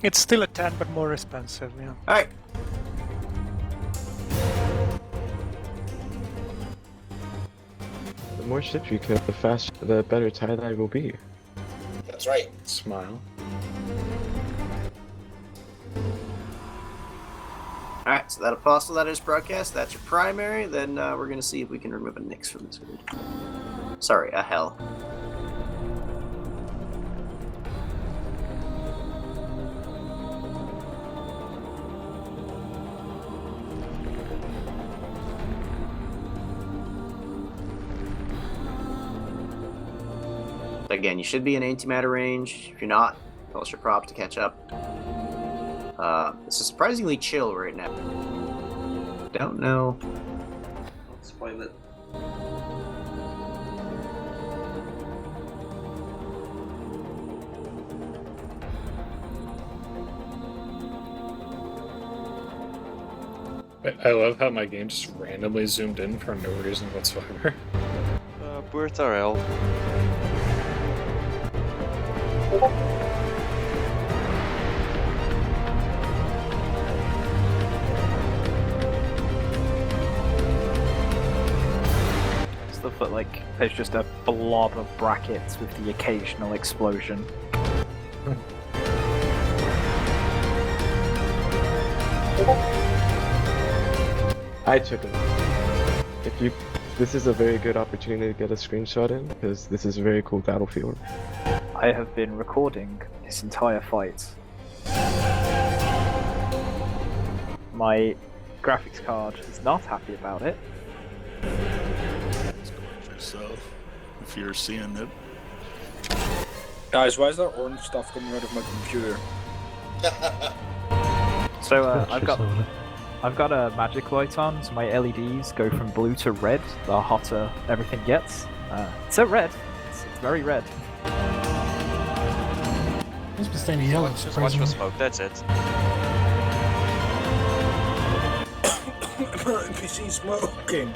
It's still a 10, but more responsive, yeah. Alright. The more ships you kill, the faster, the better tie-dye will be. That's right. Smile. Alright, so that Apostle, that is broadcast. That's your primary. Then we're going to see if we can remove a Nyx from this grid. Sorry, a Hell. Again, you should be in antimatter range. If you're not, tell us your props to catch up. This is surprisingly chill right now. Don't know. Don't spoil it. I love how my game just randomly zoomed in for no reason whatsoever. Buertarel. Stuff that, like, there's just a blob of brackets with the occasional explosion. I took it. This is a very good opportunity to get a screenshot in, because this is a very cool battlefield. I have been recording this entire fight. My graphics card is not happy about it. Yourself, if you're seeing it. Guys, why is there orange stuff coming out of my computer? So I've got a magic light on, so my LEDs go from blue to red. The hotter everything gets. So red. It's very red. It's been staying yellow. Just watch for smoke. That's it. NPC smoking.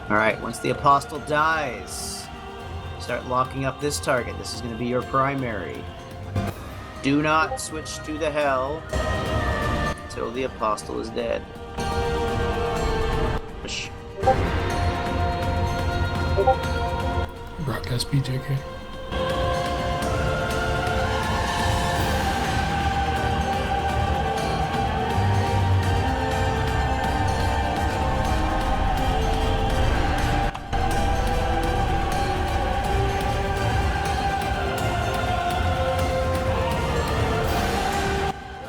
Alright, once the Apostle dies, start locking up this target. This is going to be your primary. Do not switch to the Hell until the Apostle is dead. Broadcast BJK.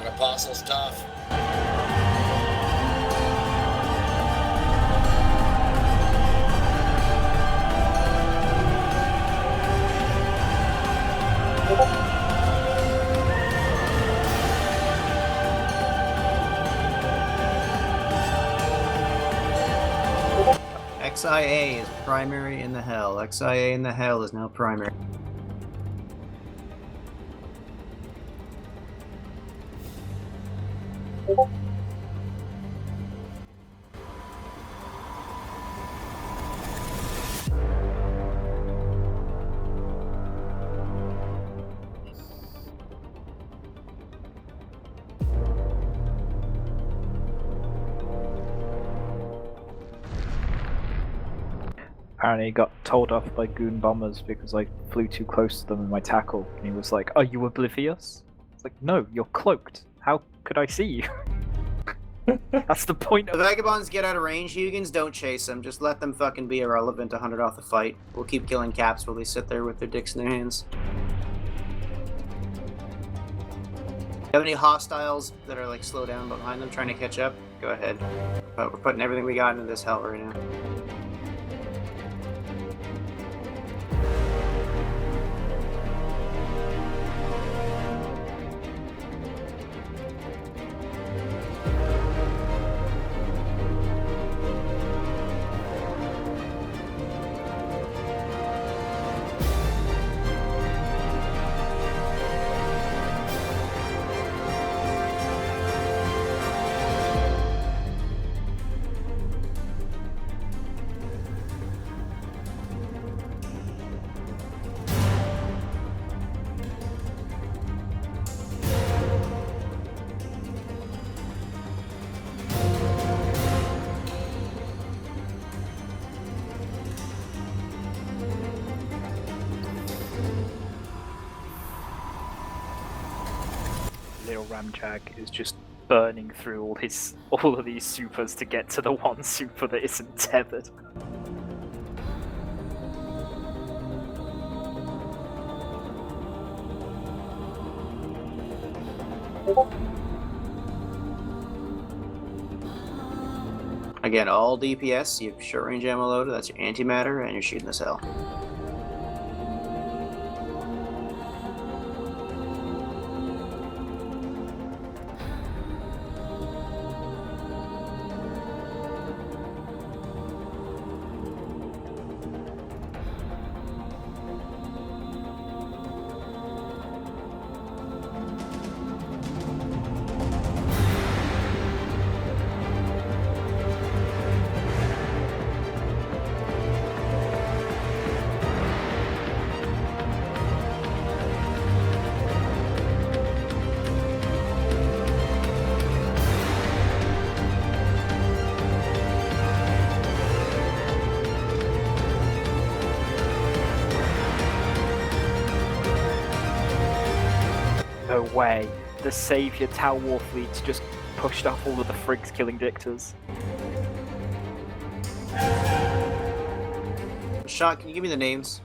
An Apostle's tough. XIA is primary in the Hell. XIA in the Hell is now primary. Apparently got told off by goon bombers because I flew too close to them in my tackle. And he was like, "Are you oblivious?" It's like, "No, you're cloaked. How could I see you?" That's the point If of the Vagabonds get out of range, Hugans, don't chase them. Just let them fucking be irrelevant 100 off the fight. We'll keep killing caps while they sit there with their dicks in their hands. Have any hostiles that are like slow down behind them trying to catch up? Go ahead. But we're putting everything we got into this Hell right now. your Ramjag is just burning through all of these supers to get to the one super that isn't tethered. Again, all DPS, you have short range ammo loaded, that's your antimatter, and you're shooting the cell. No way. The Saviour Tau War fleet's just pushed up all of the frigs killing Dictors. Shot, can you give me the names?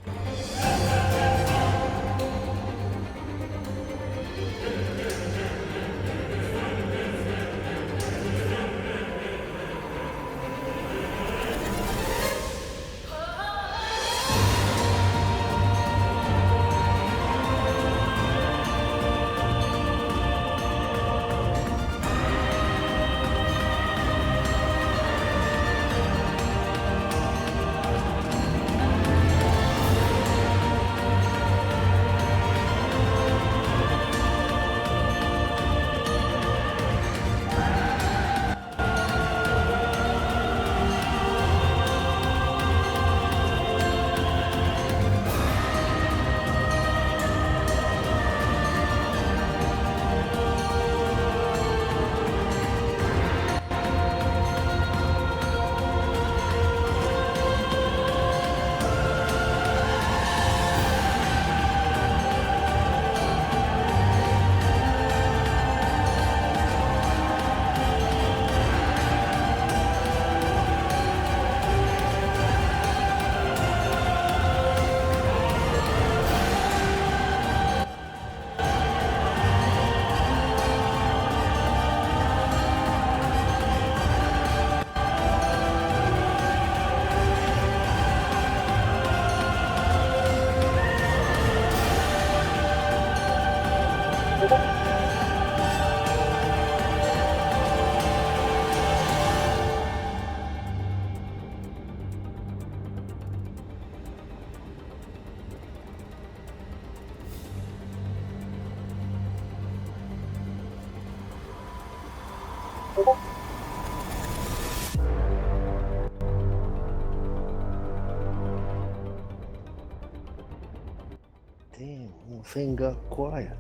Damn, whole thing got quiet.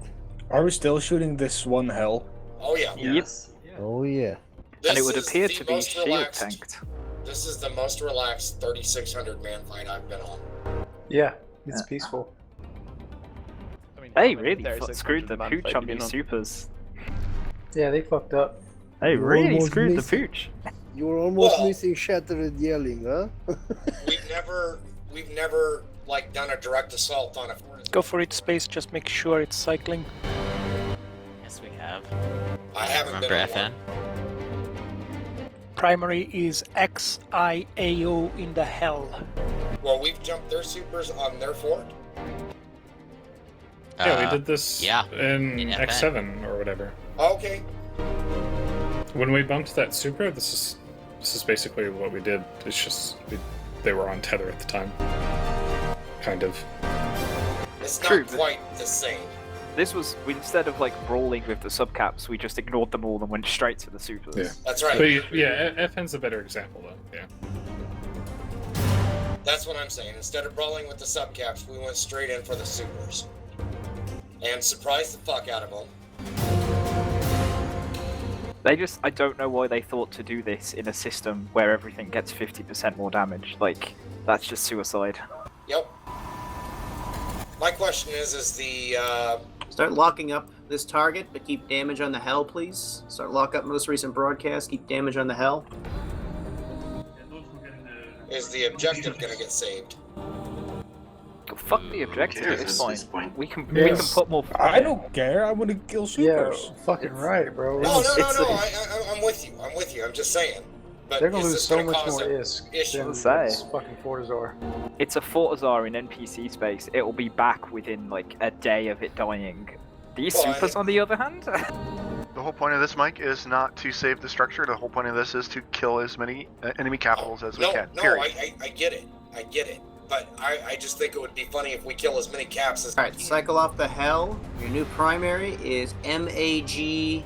Are we still shooting this one hell? Oh yeah. Yes. Oh yeah. And it would This is appear the to be most shield relaxed- tanked. This is the most relaxed 3,600 man fight I've been on. Yeah, it's peaceful. They really screwed the pooch on these supers. Yeah, they fucked up. They You're really almost screwed the missing- pooch. You were almost Well- missing shattered yelling, huh? We've never like done a direct assault on a fort. Go for it, Space, just make sure it's cycling. Yes, we have. I haven't Remember been on FN? Primary is XIAO in the hell. Well, we've jumped their supers on their fort. Yeah, we did this yeah, in in X7 or whatever. Okay. When we bumped that super, this is basically what we did. It's just they were on tether at the time. Kind of. It's True, not but- quite the same. This was, instead of like brawling with the subcaps, we just ignored them all and went straight to the supers. Yeah. That's right. But yeah, FN's a better example though. Yeah. That's what I'm saying. Instead of brawling with the subcaps, we went straight in for the supers. And surprised the fuck out of them. I don't know why they thought to do this in a system where everything gets 50% more damage. Like, that's just suicide. Yep. My question is the Start locking up this target, but keep damage on the hell, please. Start lock up most recent broadcast. Keep damage on the hell. Is the objective gonna get saved? Fuck the objective at cares this at point. this We can Yes. put more. I don't care. I want to kill Yeah, supers. fucking right, bro. No, It's- I'm with you. I'm with you. I'm just saying. But They're gonna is lose this so gonna much cause more a ISK issue? than Say. this fucking Fortizar. It's a Fortizar in NPC space. It will be back within like a day of it dying. These Well, supers, on the other hand, The whole point of this, Mike, is not to save the structure. The whole point of this is to kill as many enemy capitals as we can. No, Period. I get it. I get it. But I just think it would be funny if we kill as many caps as Alright, cycle off the hell. Your new primary is MAG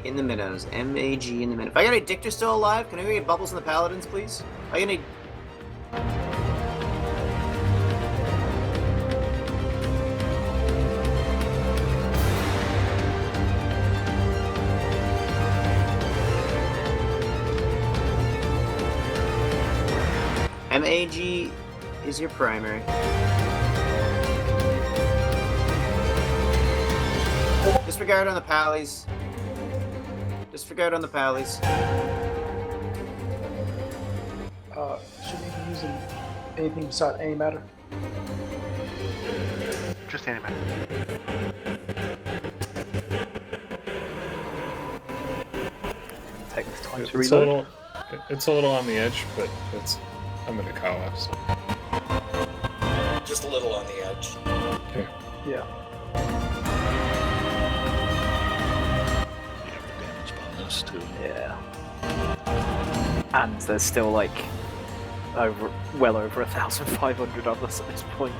in the minnows. MAG in the minnows. If I got any Dictor still alive, can I get bubbles in the paladins, please? I got any. MAG is your primary. Disregard on the pallies. Disregard on the pallies. Should we be using anything besides antimatter? Just anime. take this time to It's a reload. little, it's a little on the edge, but I'm gonna call us. So. just a little on the edge. Okay. Yeah. Damage bonus too. Yeah. And there's still like well over 1,500 of us at this point.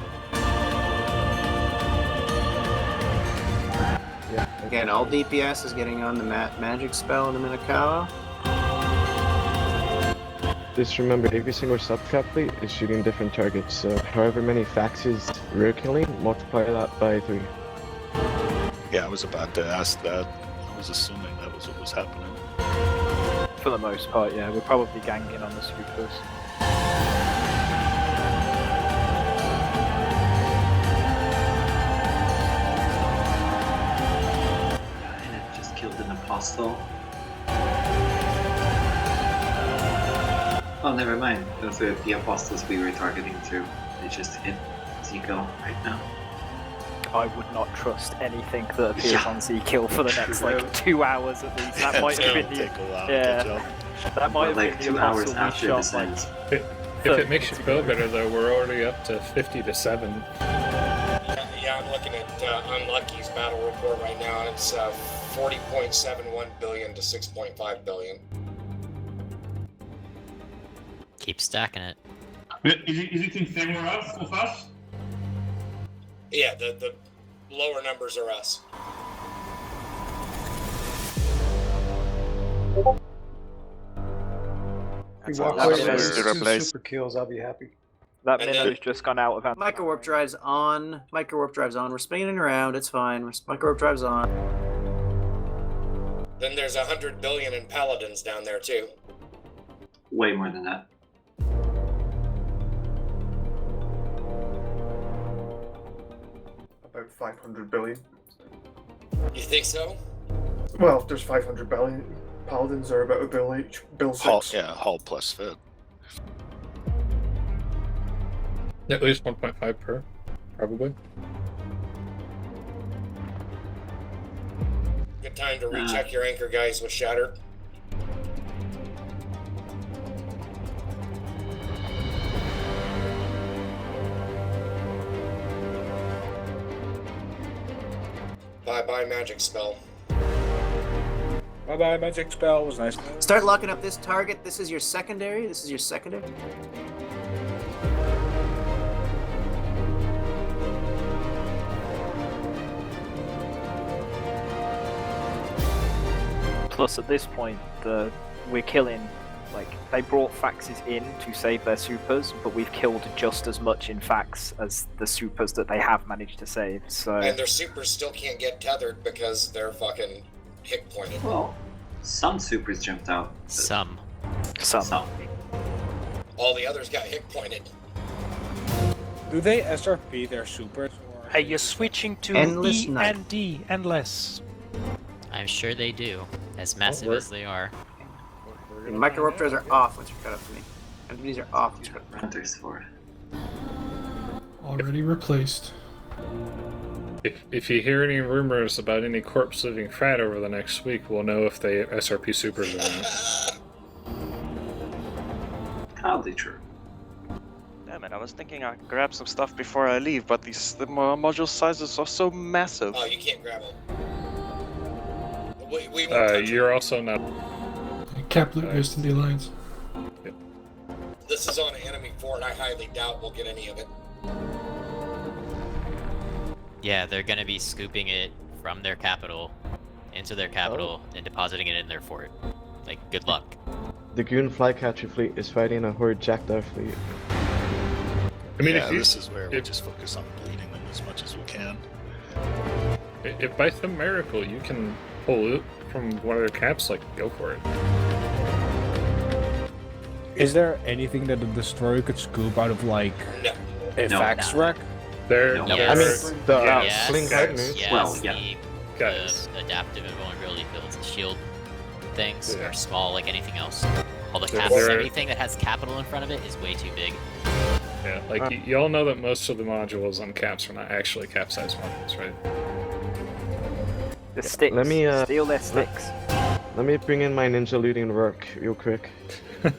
Yeah. Again, all DPS is getting on the magic spell in the Minokawa. Just remember, every single subcap fleet is shooting different targets, so however many faxes we're killing, multiply that by 3. Yeah, I was about to ask that. I was assuming that was what was happening. For the most part, yeah, we're probably ganging on the supers. And it just killed an apostle. Oh, never mind. Those are the apostles we were targeting too. They just hit Zekiel right now. I would not trust anything that appears Yeah. on Z-Kill for the next like 2 hours at least. That might have been Take a while to yeah. jump. That might have like been 2 the hours apostle we after shot, this like, ends. If it makes you feel better, though, we're already up to 50 to 7. Yeah, I'm looking at Unlucky's battle report right now, and it's 40.71 billion to 6.5 billion. Keep stacking it. Is it in favor of us? Yeah, the lower numbers are us. If we walk That away with minute's- these 2 super kills, I'll be happy. That And minute's just gone out of Micro warp drive's on. Micro warp drive's on. We're spinning around. It's fine. Micro warp drive's on. Then there's 100 billion in paladins down there too. Way more than that. About 500 billion. You think so? Well, there's 500 billion. Paladins are about a bill each. Bill 6. Hull, yeah, hull plus fit. At least 1.5 per, probably. Good time to recheck your anchor guys with Shatter. Bye-bye magic spell. Bye bye, magic spell. Was nice. Start locking up this target. This is your secondary. This is your secondary. Plus, at this point, we're killing. Like, they brought faxes in to save their supers, but we've killed just as much in fax as the supers that they have managed to save. So And their supers still can't get tethered because they're fucking hit pointed. Well, some supers jumped out. Some. All the others got hit pointed. Do they SRP their supers, or Are you switching to Endless E night. and D? Endless. I'm sure they do, as massive we're- as they are. Microruptors are off once you're cut up to me. MPDs are off once you're cut up to me. Hunter's Ford. Already replaced. If you hear any rumors about any corpse living frat over the next week, we'll know if they SRP supers or not. Probably true. Damn it, I was thinking I'd grab some stuff before I leave, but the module sizes are so massive. Oh, you can't grab them. We won't touch You're also not. Cap loot goes to the Alliance. This is on enemy fort. I highly doubt we'll get any of it. Yeah, they're gonna be scooping it from their capital into their capital and depositing it in their fort. Like, good luck. The Goon Flycatcher fleet is fighting a Horde Jackdaw fleet. I mean, yeah, if you, this is where we just focus on bleeding them as much as we can. if by some miracle you can pull loot from one of their caps, like, go for it. Is there anything that the destroyer could scoop out of like a fax wreck? There, I mean, the yes, Fling Partners. yes, Well, the adaptive invulnerability fields and shield things are small like anything else. All the caps, anything that has capital in front of it is way too big. Yeah, like, you all know that most of the modules on caps are not actually cap-sized modules, right? The sticks. Let me steal their sticks. Let me bring in my ninja looting work real quick. I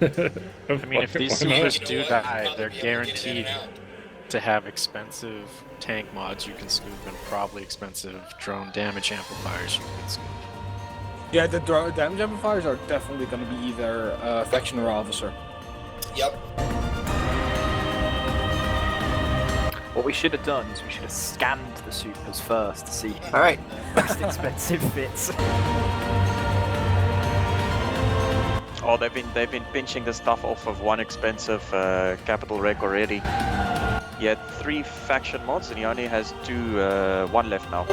mean, if these supers do die, they're guaranteed to have expensive tank mods you can scoop and probably expensive drone damage amplifiers you can scoop. Yeah, the damage amplifiers are definitely going to be either faction or officer. Yep. What we should have done is we should have scanned the supers first to see Alright. most expensive fits. Oh, they've been pinching the stuff off of one expensive capital wreck already. He had 3 faction mods and he only has 1 left now.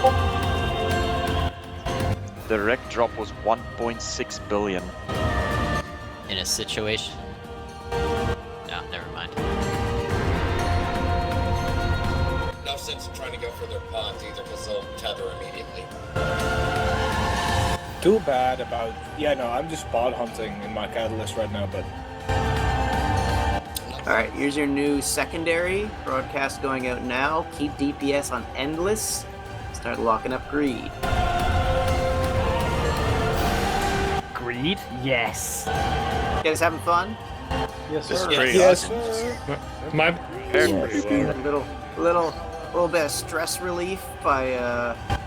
The wreck drop was 1.6 billion. In a situation... No, never mind. No sense in trying to go for their pods either, because they'll tether immediately. Too bad about... Yeah, no, I'm just bot hunting in my catalyst right now, but... Alright, here's your new secondary. Broadcast going out now. Keep DPS on Endless. Start locking up Greed. Greed? Yes. You guys having fun? Yes, This sir. is pretty Yes, awesome. sir. My little bit of stress relief by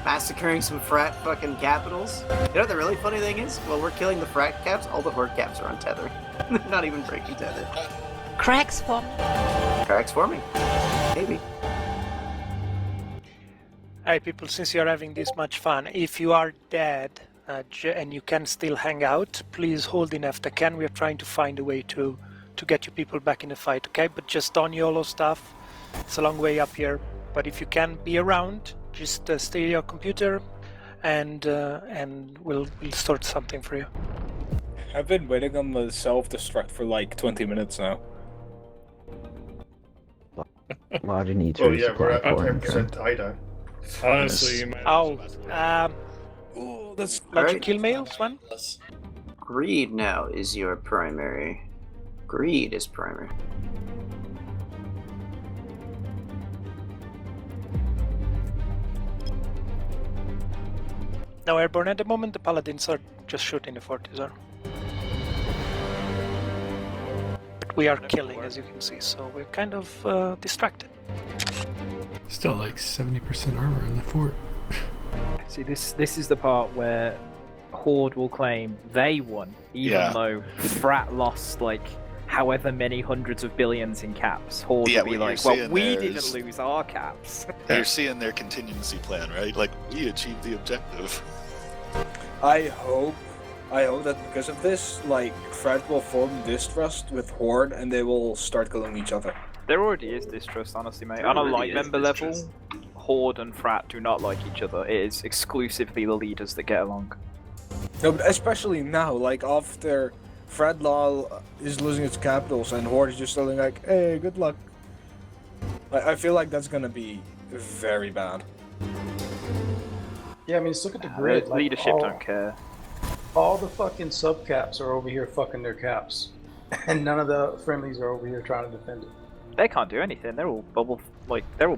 massacring some frat fucking capitals. You know what the really funny thing is? While we're killing the frat caps, all the horde caps are on tether. They're not even breaking tether. Cracks forming. Cracks forming. Maybe. Alright, people, since you're having this much fun, if you are dead and you can still hang out, please hold in aftercan. We are trying to find a way to get you people back in the fight, okay? But just on YOLO stuff. It's a long way up here, but if you can be around, just stay at your computer, and we'll sort something for you. I've been waiting on the self-destruct for like 20 minutes now. Large need Oh yeah, we're at 10% tie down. Honestly, you might that's Logic kill mails one. Greed now is your primary. Greed is primary. No airborne at the moment. The paladins are just shooting the forties are. But we are killing, as you can see, so we're kind of distracted. Still like 70% armor in the fort. See, this is the part where Horde will claim they won, even though Frat lost like however many hundreds of billions in caps. Horde will be like, well, we didn't lose our caps. You're seeing their contingency plan, right? Like, we achieved the objective. I hope that because of this, like, Fred will form distrust with Horde and they will start killing each other. There already is distrust, honestly, mate. On a light member level, Horde and Frat do not like each other. It is exclusively the leaders that get along. No, but especially now, like, after Fred Law is losing its capitals and Horde is just telling like, hey, good luck. I feel like that's gonna be very bad. Yeah, I mean, just look at the grid. The like, leadership all, don't care. All the fucking subcaps are over here fucking their caps, and none of the friendlies are over here trying to defend it. They can't do anything. They're all bubble fucked. They're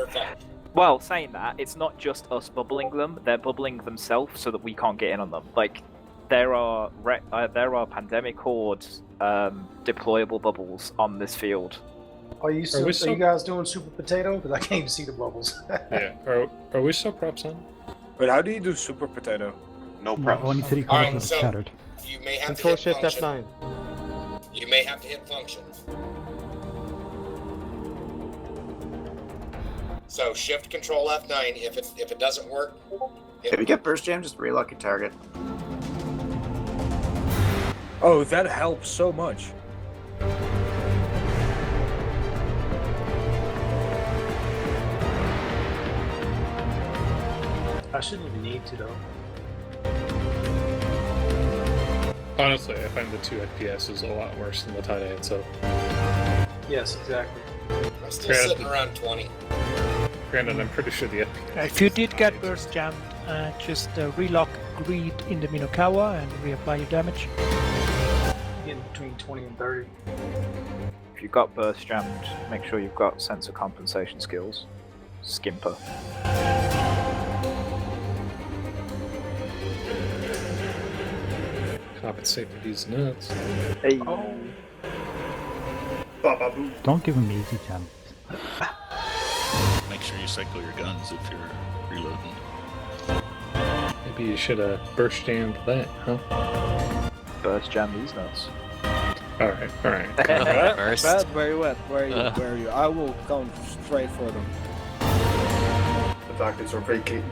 fucked. Well, saying that, it's not just us bubbling them; they're bubbling themselves so that we can't get in on them. Like, there are pandemic horde deployable bubbles on this field. Are you guys doing super potato? Because I can't even see the bubbles. Yeah. Are we still props on? But how do you do super potato? No props. Only 3 Alright, corners so scattered. you may have Control to hit Shift function. F9. You may have to hit function. So shift control F9. If it doesn't work, If you get burst jam, just relock your target. Oh, that helps so much. I shouldn't even need to though. Honestly, I find the 2 FPS is a lot worse than the tight end, so. Yes, exactly. I'm still sitting around 20. Granted, I'm pretty sure the FPS. If you did get burst jammed, just relock greed in the Minokawa and reapply your damage. In between 20 and 30. If you've got burst jammed, make sure you've got sensor compensation skills. Skimper. Compensate for these nuts. Hey. Don't give him easy jam. Make sure you cycle your guns if you're reloading. Maybe you should have burst jammed that, huh? Burst jam these nuts. Alright. Burst. Bad, very wet. Where are you? I will come straight for them. The targets are vacating.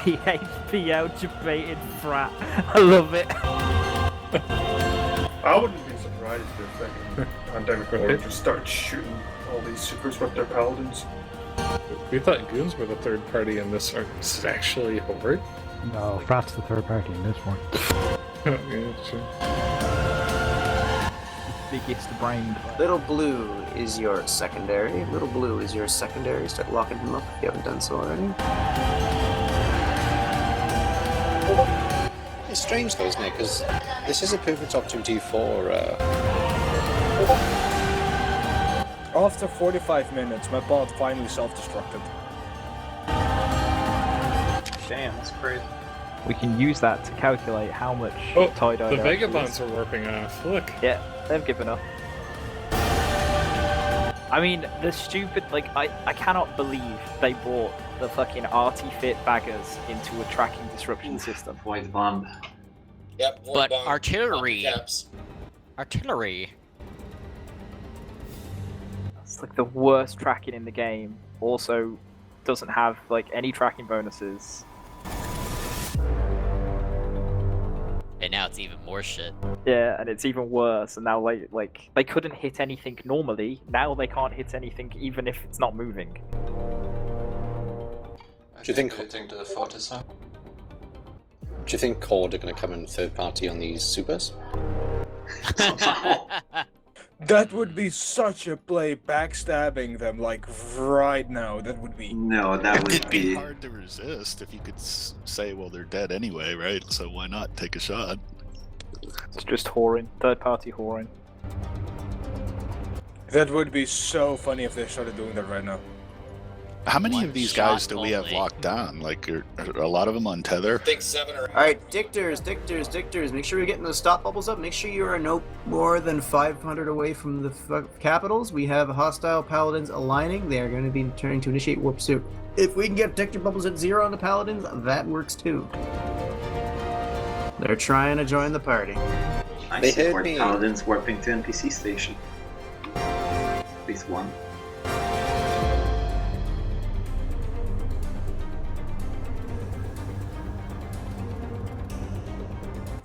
PHP out debated frat. I love it. I wouldn't be surprised if fucking pandemic horde just started shooting all these supers with their paladins. We thought goons were the third party in this. This is actually Horde? No, Frat's the third party in this one. Yeah, sure. Biggest brain. Little blue is your secondary. Little blue is your secondary. Start locking him up if you haven't done so already. It's strange though, isn't it? Because this is a perfect opportunity for. After 45 minutes, my bot finally self-destructed. Damn, that's crazy. We can use that to calculate how much tie-dye. The Vagabonds are warping off. Look. Yeah, they've given up. I mean, the stupid, I cannot believe they brought the fucking arty-fit baggers into a tracking disruption system. Void bomb. Yep. But bomb, artillery. caps. Artillery. It's like the worst tracking in the game. Also, doesn't have any tracking bonuses. And now it's even more shit. Yeah, and it's even worse. And now, they couldn't hit anything normally. Now they can't hit anything even if it's not moving. Do you think? Thing to the Fortis? Do you think Horde are going to come in third party on these supers? That would be such a play, backstabbing them right now. That would be. No, that would It'd be hard to resist if you could say, well, they're dead anyway, right? So why not take a shot? It's just whoring, third-party whoring. That would be so funny if they started doing that right now. How many of these guys do we have locked down? Are a lot of them on tether? I think 7 or 8. Alright, Dictors. Make sure you're getting the stop bubbles up. Make sure you are no more than 500 away from the capitals. We have hostile paladins aligning. They are going to be turning to initiate warp soon. If we can get Dictor bubbles at 0 on the paladins, that works too. They're trying to join the party. I They heard support me. paladins warping to NPC station. At least one.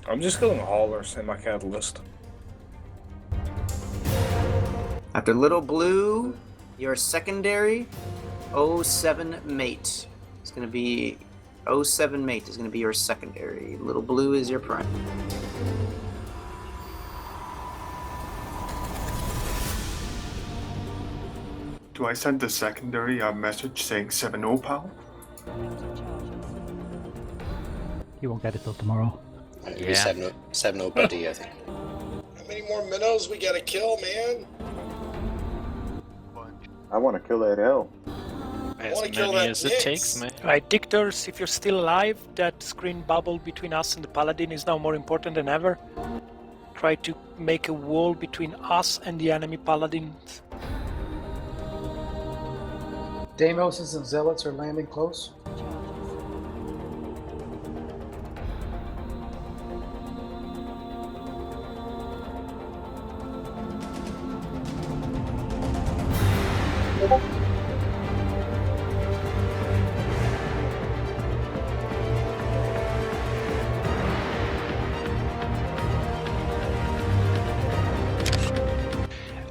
I'm just killing haulers in my catalyst. After Little Blue, your secondary 07 Mate. It's going to be 07 Mate is going to be your secondary. Little Blue is your prime. Do I send the secondary a message saying 7-0, pal? You won't get it till tomorrow. It'll be 7-0 buddy, I think. How many more minnows we gotta kill, man? I want to kill that L. As many as it takes, man. Right, Dictors, if you're still alive, that screen bubble between us and the Paladin is now more important than ever. Try to make a wall between us and the enemy Paladins. Deimoses and Zealots are landing close.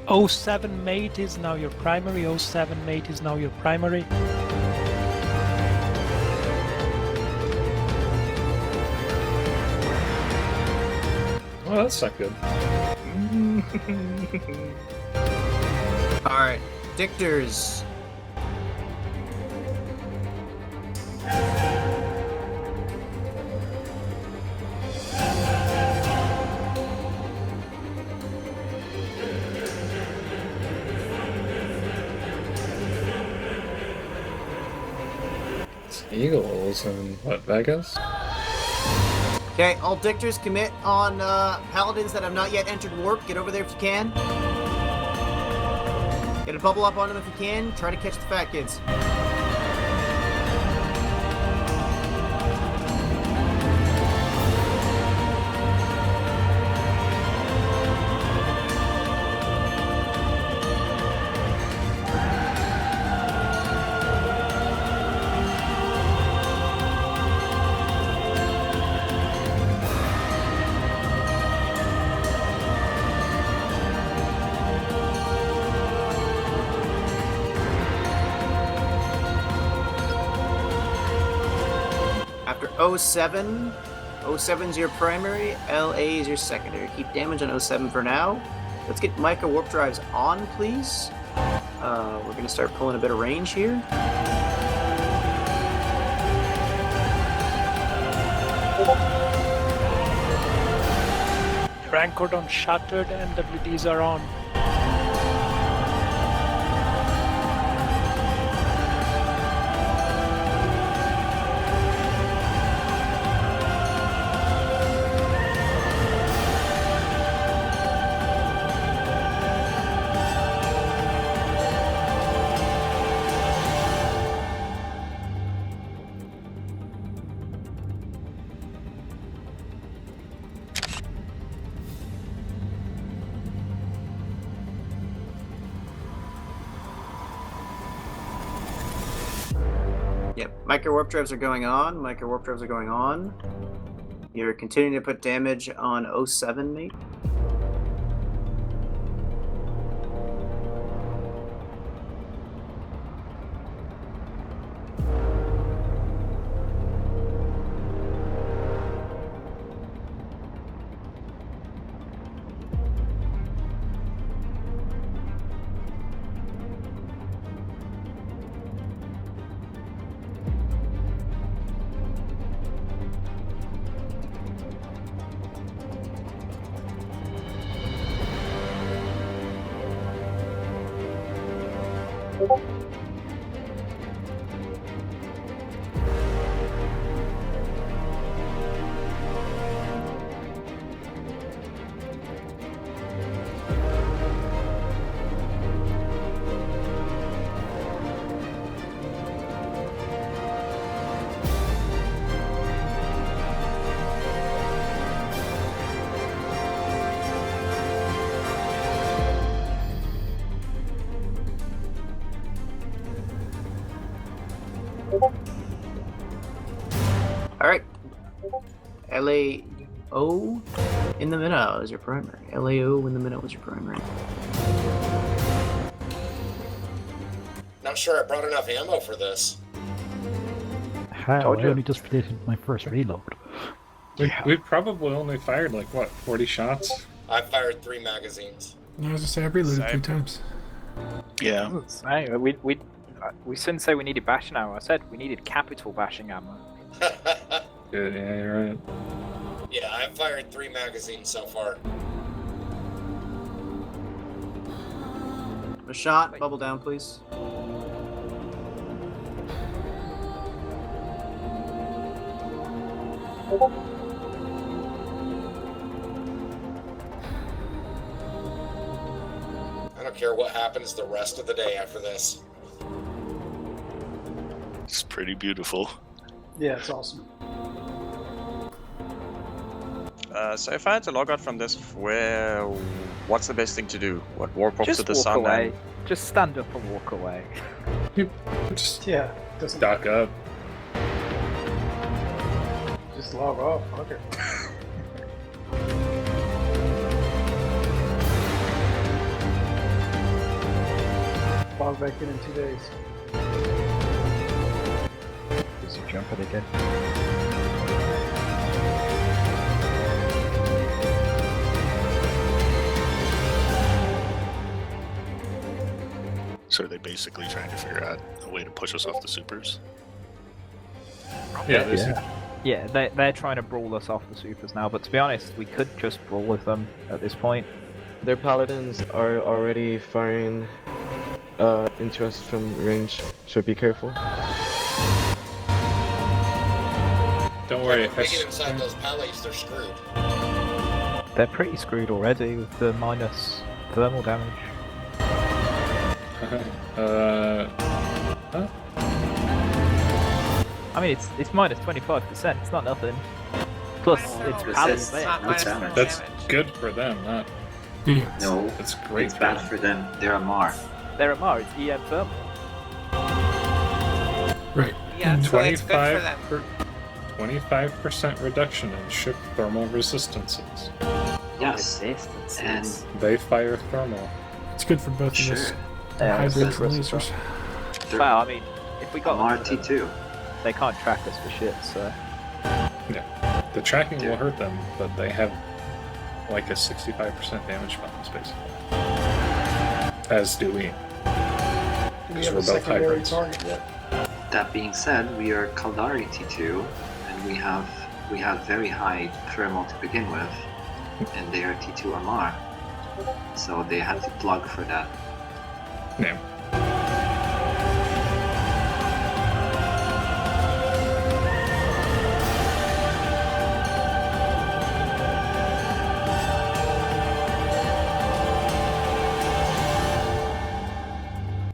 O7 mate is now your primary. O7 mate is now your primary. Well, that's not good. Alright, Dictors. Eagles and what, Vegas? Okay, all Dictors commit on Paladins that have not yet entered warp. Get over there if you can. Get a bubble up on them if you can. Try to catch the fat kids. After 07, 07's your primary, LA is your secondary. Keep damage on 07 for now. Let's get micro warp drives on, please. We're going to start pulling a bit of range here. Rank on Shattered and WDs are on. Yep, micro warp drives are going on. Micro warp drives are going on. You're continuing to put damage on 07, mate. Alright. LAO in the minnow is your primary. LAO in the minnow is your primary. Not sure I brought enough ammo for this. How? I only just did my first reload. We probably only fired like, what, 40 shots? I fired 3 magazines. I was gonna say I reloaded 3 times. Yeah. Hey, we shouldn't say we needed bashing ammo. I said we needed capital bashing ammo. Yeah, you're right. Yeah, I've fired 3 magazines so far. A shot. Bubble down, please. I don't care what happens the rest of the day after this. It's pretty beautiful. Yeah, it's awesome. So if I had to log out from this, what's the best thing to do? What, warp up Just to the walk sun? away. Just stand up and walk away. Just doesn't dock up. just log off. Fuck it. Log back in 2 days. Just jump it again. So are they basically trying to figure out a way to push us off the supers? Yeah, they're trying to brawl us off the supers now, but to be honest, we could just brawl with them at this point. Their paladins are already firing into us from range, so be careful. Don't worry, If they get inside those pallets, they're screwed. They're pretty screwed already with the minus thermal damage. Huh? I mean, it's minus 25%. It's not nothing. Plus, it's pallets there. That's good for them, not. No, It's great. it's bad for them. They're a Mar. They're a Mar. It's EM thermal. Right. Yeah, so it's good for them. 25% reduction in ship thermal resistances. Yes. And They fire thermal. It's good for both of us. Yeah, Hybrids and lasers. Well, I mean, if we got Mar T2. They can't track us for shit, so. Yeah. The tracking will hurt them, but they have like a 65% damage bonus, basically. As do we. Do we Because have we're a both secondary hybrids. target yet? That being said, we are Kaldari T2, and we have very high thermal to begin with, and they are T2 Amar, so they have to plug for that. Yeah.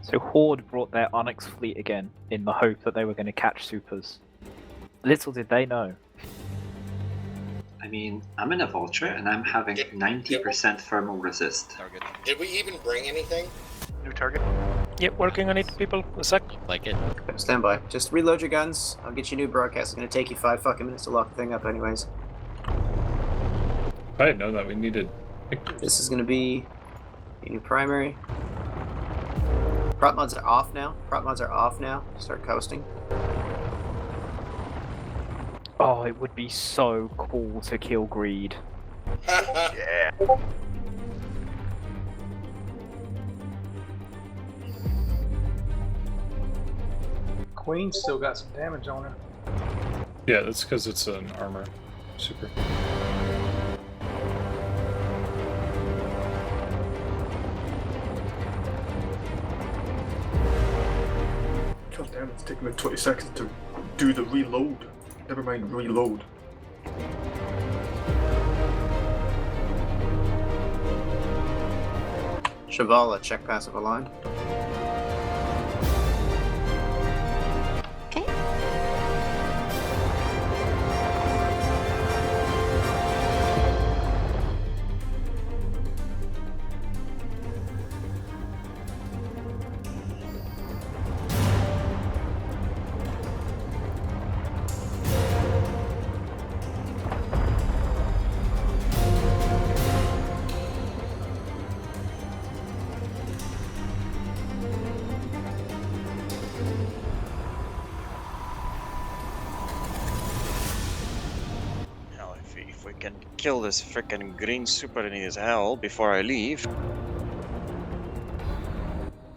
So Horde brought their Onyx fleet again in the hope that they were going to catch supers. Little did they know. I mean, I'm in a Vulture, and I'm having 90% thermal resist. Did we even bring anything? New target. Yep, working on it, people. A sec. Like it. Stand by. Just reload your guns. I'll get you a new broadcast. It's gonna take you 5 fucking minutes to lock the thing up, anyways. I didn't know that we needed. This is gonna be a new primary. Prop mods are off now. Prop mods are off now. Start coasting. Oh, it would be so cool to kill Greed. Yeah. Queen's still got some damage on her. Yeah, that's because it's an armor super. God damn, it's taking me 20 seconds to do the reload. Never mind, reload. Shavala, check passive aligned. Hell, if we can kill this frickin' green super in his hell before I leave.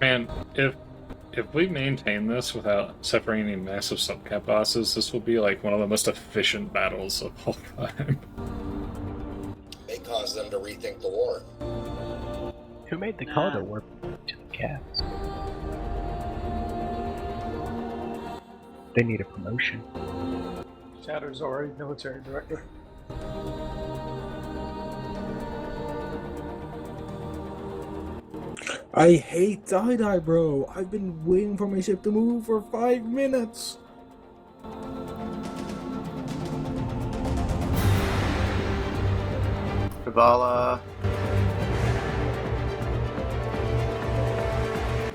Man, if we maintain this without separating any massive subcap bosses, this will be like one of the most efficient battles of all time. May cause them to rethink the war. Who made the call to warp to the cats? They need a promotion. Shatter's already military director. I hate tie-dye, bro. I've been waiting for my ship to move for 5 minutes. Kabbalah.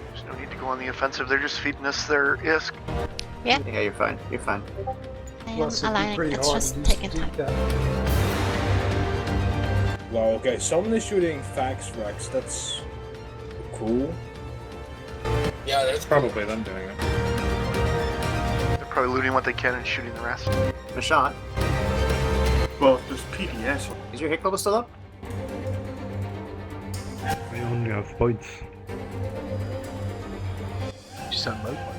There's no need to go on the offensive. They're just feeding us their ISK. Yeah. Yeah, you're fine. You're fine. I am Plus, it'd be aligning. pretty It's hard just to taking beat time. that. Well, okay, someone is shooting fax racks. That's cool. Yeah, that's Probably them doing it. They're probably looting what they can and shooting the rest. Mashant, Well, there's PDS. is your hit bubble still up? I only have points. Just on low point.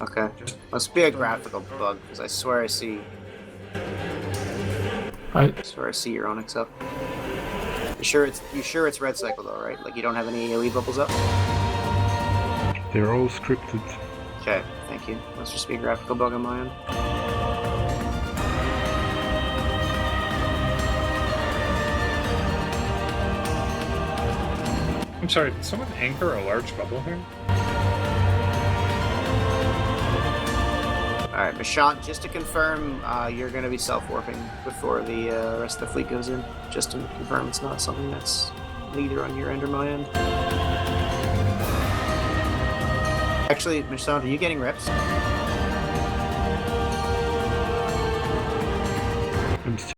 Okay. Must be a graphical bug, because I swear I see. I swear I see your Onyx up. You sure it's red cycle though, right? Like you don't have any AoE bubbles up? They're all scripted. Okay, thank you. Must just be a graphical bug on my end. I'm sorry, did someone anchor a large bubble here? Alright, Mashant, just to confirm, you're going to be self-warping before the rest of the fleet goes in. Just to confirm it's not something that's neither on your end or my end. Actually, Mashant, are you getting reps?